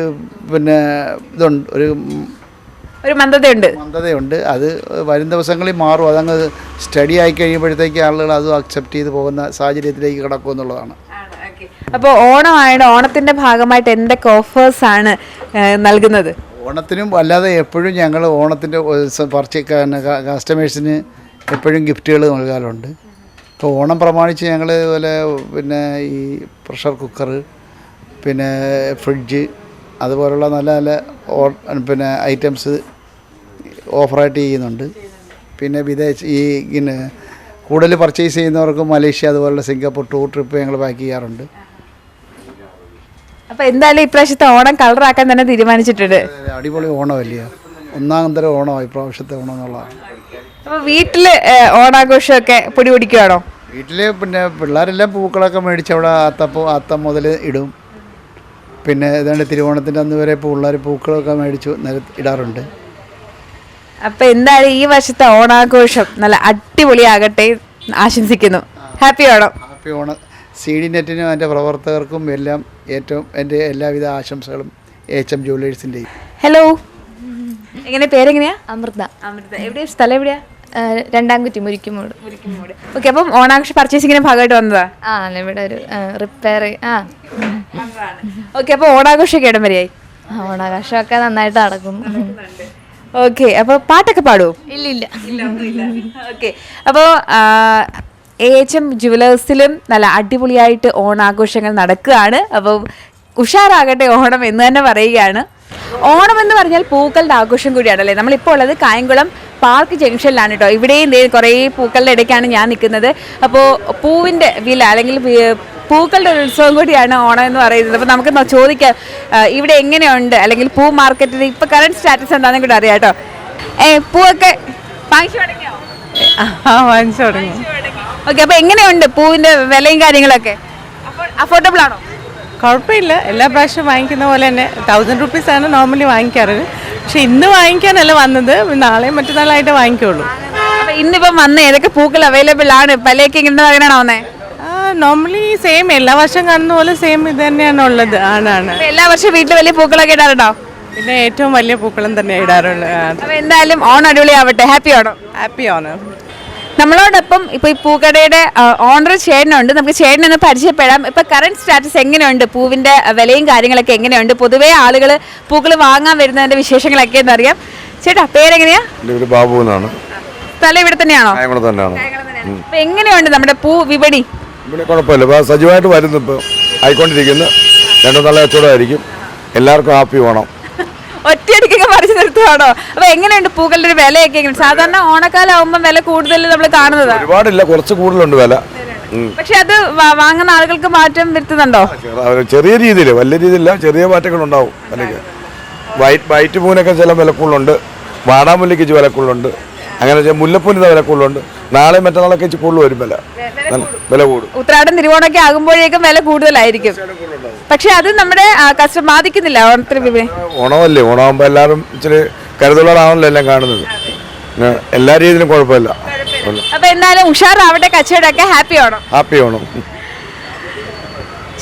മന്ദതയുണ്ട്. അത് വരും ദിവസങ്ങളിൽ മാറും. അതങ്ങ് സ്റ്റഡി ആയി കഴിയുമ്പോഴത്തേക്ക് ആളുകൾ അതും അക്സെപ്റ്റ് ചെയ്ത് പോകുന്ന സാഹചര്യത്തിലേക്ക് കിടക്കുമെന്നുള്ളതാണ്. അപ്പോൾ ഓണത്തിന്റെ ഭാഗമായിട്ട് എന്തൊക്കെ ഓഫേഴ്സ് ആണ് നൽകുന്നത്? ഓണത്തിനും അല്ലാതെ എപ്പോഴും ഞങ്ങൾ ഓണത്തിൻ്റെ കസ്റ്റമേഴ്സിന് എപ്പോഴും ഗിഫ്റ്റുകൾ നൽകാറുണ്ട്. ഇപ്പോൾ ഓണം പ്രമാണിച്ച് ഞങ്ങൾ ഇതുപോലെ ഈ പ്രഷർ കുക്കർ, ഫ്രിഡ്ജ്, അതുപോലുള്ള നല്ല നല്ല ഐറ്റംസ് ഓഫറായിട്ട് ചെയ്യുന്നുണ്ട്. പിന്നെ കൂടുതൽ പർച്ചേസ് ചെയ്യുന്നവർക്ക് മലേഷ്യ അതുപോലുള്ള സിംഗപ്പൂർ ടൂർ ട്രിപ്പ് ഞങ്ങൾ പാക്ക് ചെയ്യാറുണ്ട്. അപ്പോൾ എന്തായാലും ഇപ്രാവശ്യത്തെ ഓണം കളറാക്കാൻ തന്നെ തീരുമാനിച്ചിട്ടുണ്ട്. അടിപൊളി ഓണമല്ലേ, ഒന്നാന്തരം ഓണമാണ് ഇപ്രാവശ്യത്തെ ഓണം എന്നുള്ളതാണ്. അപ്പോൾ വീട്ടിൽ ഓണാഘോഷമൊക്കെ പൊടി പിടിക്കുകയാണോ? വീട്ടിൽ പിള്ളേരെല്ലാം പൂക്കളൊക്കെ മേടിച്ച് അവിടെ അത്തം മുതൽ ഇടും. പിന്നെ ഏതാണ്ട് തിരുവോണത്തിൻ്റെ അന്ന് വരെ പിള്ളേർ പൂക്കളൊക്കെ മേടിച്ച് ഇടാറുണ്ട്. അപ്പോൾ എന്തായാലും ഈ വർഷത്തെ ഓണാഘോഷം നല്ല അടിപൊളിയാകട്ടെ ആശംസിക്കുന്നു. Happy Onam. Happy Onam. CD നെറ്റിനും അതിൻ്റെ പ്രവർത്തകർക്കും എല്ലാം ഏറ്റവും എൻ്റെ എല്ലാവിധ ആശംസകളും AHM ജ്വല്ലേഴ്സിൻ്റെയും. ഹലോ, പേരെങ്ങനെയാ? അമൃത. എവിടെയാ സ്ഥലം? എവിടെയാ? രണ്ടാംകുറ്റി മുരിക്കുമൂട്. ഓക്കെ, അപ്പം ഓണാഘോഷ പർച്ചേസിങ്ങിന്റെ ഭാഗമായിട്ട് വന്നതാ? ഇവിടെ ഒരു റിപ്പയർ. ഓക്കെ, അപ്പോൾ ഓണാഘോഷമൊക്കെ ഇടം വരെയായി? ഓണാഘോഷമൊക്കെ നന്നായിട്ട് നടക്കുന്നു. ഓക്കെ, അപ്പോൾ പാട്ടൊക്കെ പാടുമോ? ഇല്ല. ഓക്കെ, അപ്പോൾ AHM ജ്വല്ലേഴ്സിലും നല്ല അടിപൊളിയായിട്ട് ഓണാഘോഷങ്ങൾ നടക്കുകയാണ്. അപ്പോൾ ഉഷാറാകട്ടെ ഓണം എന്ന് തന്നെ പറയുകയാണ്. ഓണം എന്ന് പറഞ്ഞാൽ പൂക്കളുടെ ആഘോഷം കൂടിയാണല്ലേ. നമ്മളിപ്പോൾ ഉള്ളത് കായംകുളം പാർക്ക് ജംഗ്ഷനിലാണ് കേട്ടോ. ഇവിടെയും കുറേ പൂക്കളുടെ ഇടയ്ക്കാണ് ഞാൻ നിൽക്കുന്നത്. അപ്പോൾ പൂവിൻ്റെ വില അല്ലെങ്കിൽ പൂക്കളുടെ ഒരു ഉത്സവം കൂടിയാണ് ഓണം എന്ന് പറയുന്നത്. അപ്പോൾ നമുക്ക് ചോദിക്കാം ഇവിടെ എങ്ങനെയുണ്ട്, അല്ലെങ്കിൽ പൂ മാർക്കറ്റിൽ ഇപ്പോൾ കറണ്ട് സ്റ്റാറ്റസ് എന്താണെന്ന് കൂടെ അറിയാം കേട്ടോ. പൂവൊക്കെ വാങ്ങിച്ചു തുടങ്ങിയോ? വാങ്ങിച്ചു തുടങ്ങി. ഓക്കെ, അപ്പോൾ എങ്ങനെയുണ്ട് പൂവിൻ്റെ വിലയും കാര്യങ്ങളൊക്കെ? അഫോർഡബിൾ ആണോ? കുഴപ്പമില്ല. എല്ലാ പ്രാവശ്യം വാങ്ങിക്കുന്ന പോലെ തന്നെ 1000 റുപ്പീസാണ് നോർമലി വാങ്ങിക്കാറ്. പക്ഷെ ഇന്ന് വാങ്ങിക്കാനല്ല വന്നത്, നാളെയും മറ്റന്നാളായിട്ട് വാങ്ങിക്കുള്ളൂ. അപ്പോൾ ഇന്നിപ്പം വന്ന് ഏതൊക്കെ പൂക്കൾ അവൈലബിൾ ആണ്? പലയൊക്കെ ഇങ്ങനെ അങ്ങനെയാണോ വന്നേ? നോർമലി സെയിം എല്ലാ വർഷം കാണുന്ന പോലെ സെയിം ഇത് തന്നെയാണ് ഉള്ളത്. ആണ്. എല്ലാ വർഷവും വീട്ടിൽ വലിയ പൂക്കളൊക്കെ ഇടാറുണ്ടോ? പിന്നെ ഏറ്റവും വലിയ പൂക്കളം തന്നെ ഇടാറുള്ളത്. അപ്പോൾ എന്തായാലും ഓണം അടിപൊളിയാവട്ടെ. ഹാപ്പി ഓണം. ഹാപ്പി ഓണം. നമ്മളോടൊപ്പം ഇപ്പോൾ ഈ പൂക്കടയുടെ ഓണർ ചേട്ടനുണ്ട്. നമുക്ക് ചേട്ടനൊന്ന് പരിചയപ്പെടാം. ഇപ്പോൾ കറണ്ട് സ്റ്റാറ്റസ് എങ്ങനെയുണ്ട്? പൂവിൻ്റെ വിലയും കാര്യങ്ങളൊക്കെ എങ്ങനെയുണ്ട്? പൊതുവേ ആളുകൾ പൂക്കൾ വാങ്ങാൻ വരുന്നതിൻ്റെ വിശേഷങ്ങളൊക്കെ എന്നറിയാം. ചേട്ടാ, പേരെങ്ങനെയാ? എൻ്റെ പേര് ബാബു എന്നാണ്. സ്ഥലം ഇവിടെ തന്നെയാണോ? ഇവിടെ തന്നെയാണ്. അപ്പൊ എങ്ങനെയുണ്ട് നമ്മുടെ പൂ വിപണി? ഇവിടെ കുഴപ്പമില്ല, ഇപ്പോൾ സജീവമായിട്ട് വരുന്നു, ഇപ്പോൾ ആയിക്കൊണ്ടിരിക്കുന്നു. രണ്ടും നല്ല കച്ചവടമായിരിക്കും. എല്ലാവർക്കും ഹാപ്പി ഓണം. ഒറ്റയടിക്കൊക്കെ പറിച്ചു നിർത്തുവാണോ? അപ്പൊ എങ്ങനെയുണ്ട് പൂക്കളുടെ ഒരു വിലയൊക്കെ എങ്ങനെ? സാധാരണ ഓണക്കാലം ആവുമ്പോൾ വില കൂടുതൽ നമ്മൾ കാണുന്നതാണ്. ഒരുപാടില്ല, കുറച്ച് കൂടുതലുണ്ട് വില. പക്ഷെ അത് വാങ്ങുന്ന ആളുകൾക്ക് മാറ്റം വരുത്തുന്നുണ്ടോ? ചെറിയ രീതിയിൽ, വലിയ രീതിയില്ല, ചെറിയ മാറ്റങ്ങളുണ്ടാവും. അല്ലെങ്കിൽ വൈറ്റ് പൂവിനൊക്കെ ചില വിലക്കുള്ളുണ്ട്, വാടാമുല്ലിക്ക് വില കൂടുതലുണ്ട്, അങ്ങനെ മുല്ലപ്പൂവിൻ്റെ വില കൂടുതലുണ്ട്. നാളെ മറ്റന്നാളൊക്കെ കൂടുതൽ വരും വില കൂടും. ഉത്രാടം തിരുവോണമൊക്കെ ആകുമ്പോഴേക്കും വില കൂടുതലായിരിക്കും. പക്ഷെ അത് നമ്മുടെ കസ്റ്റമർ ബാധിക്കുന്നില്ല ഓണത്തിന് വിപണി. ഓണമല്ലേ, ഓണമാകുമ്പോൾ എല്ലാവരും ഇച്ചിരി കരുതലോടാണല്ലോ എല്ലാം കാണുന്നത്. എല്ലാ രീതിയിലും കുഴപ്പമില്ല. അപ്പൊ എന്തായാലും ഉഷാറാവട്ടെ, കച്ചവടമൊക്കെ. ഹാപ്പി ഓണം. ഹാപ്പി ഓണം.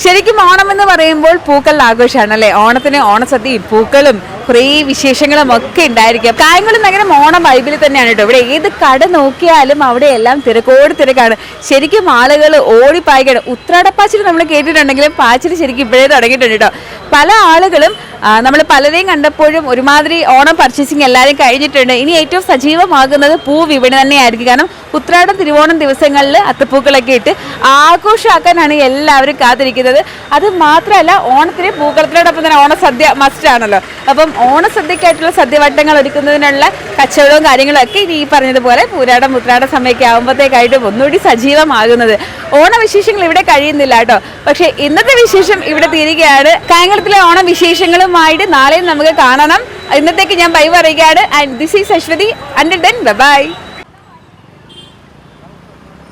ശരിക്കും ഓണം എന്ന് പറയുമ്പോൾ പൂക്കളുടെ ആഘോഷമാണ് അല്ലേ? ഓണത്തിന് ഓണസദ്യയും പൂക്കളും കുറേ വിശേഷങ്ങളും ഒക്കെ ഉണ്ടായിരിക്കും. കായംകുളം നഗരം ഓണം വൈബിൽ തന്നെയാണ് കേട്ടോ. ഇവിടെ ഏത് കട നോക്കിയാലും അവിടെ എല്ലാം തിരക്കോട് തിരക്കാണ്. ശരിക്കും ആളുകൾ ഓടിപ്പായിക്കാണ്. ഉത്രാടപ്പാച്ചിൽ നമ്മൾ കേട്ടിട്ടുണ്ടെങ്കിലും പാച്ചിൽ ശരിക്കും ഇപ്പോഴേ തുടങ്ങിയിട്ടുണ്ട് കേട്ടോ. പല ആളുകളും നമ്മൾ പലരെയും കണ്ടപ്പോഴും ഒരുമാതിരി ഓണം പർച്ചേസിങ് എല്ലാവരും കഴിഞ്ഞിട്ടുണ്ട്. ഇനി ഏറ്റവും സജീവമാകുന്നത് പൂ വിപണി തന്നെയായിരിക്കും. കാരണം ഉത്രാടം തിരുവോണം ദിവസങ്ങളിൽ അത്തപ്പൂക്കളൊക്കെ ഇട്ട് ആഘോഷമാക്കാനാണ് എല്ലാവരും കാത്തിരിക്കുന്നത്. അത് മാത്രമല്ല, ഓണത്തിന് പൂക്കളത്തിനോടൊപ്പം തന്നെ ഓണസദ്യ മസ്റ്റ് ആണല്ലോ. അപ്പം ഓണസദ്യക്കായിട്ടുള്ള സദ്യവട്ടങ്ങൾ ഒരുക്കുന്നതിനുള്ള കച്ചവടവും കാര്യങ്ങളും ഒക്കെ ഇനി ഈ പറഞ്ഞതുപോലെ പൂരാടം ഉത്രാട സമയമൊക്കെ ആകുമ്പോഴത്തേക്കായിട്ടും ഒന്നുകൂടി സജീവമാകുന്നത്. ഓണവിശേഷങ്ങൾ ഇവിടെ കഴിയുന്നില്ല കേട്ടോ. പക്ഷേ ഇന്നത്തെ വിശേഷം ഇവിടെ തീരുകയാണ്. കായംകുളത്തിലെ ഓണം വിശേഷങ്ങളുമായിട്ട് നാളെയും നമുക്ക് കാണണം. ഇന്നത്തേക്ക് ഞാൻ ബൈ പറയുകയാണ്. And this is Aswathy. Until then by.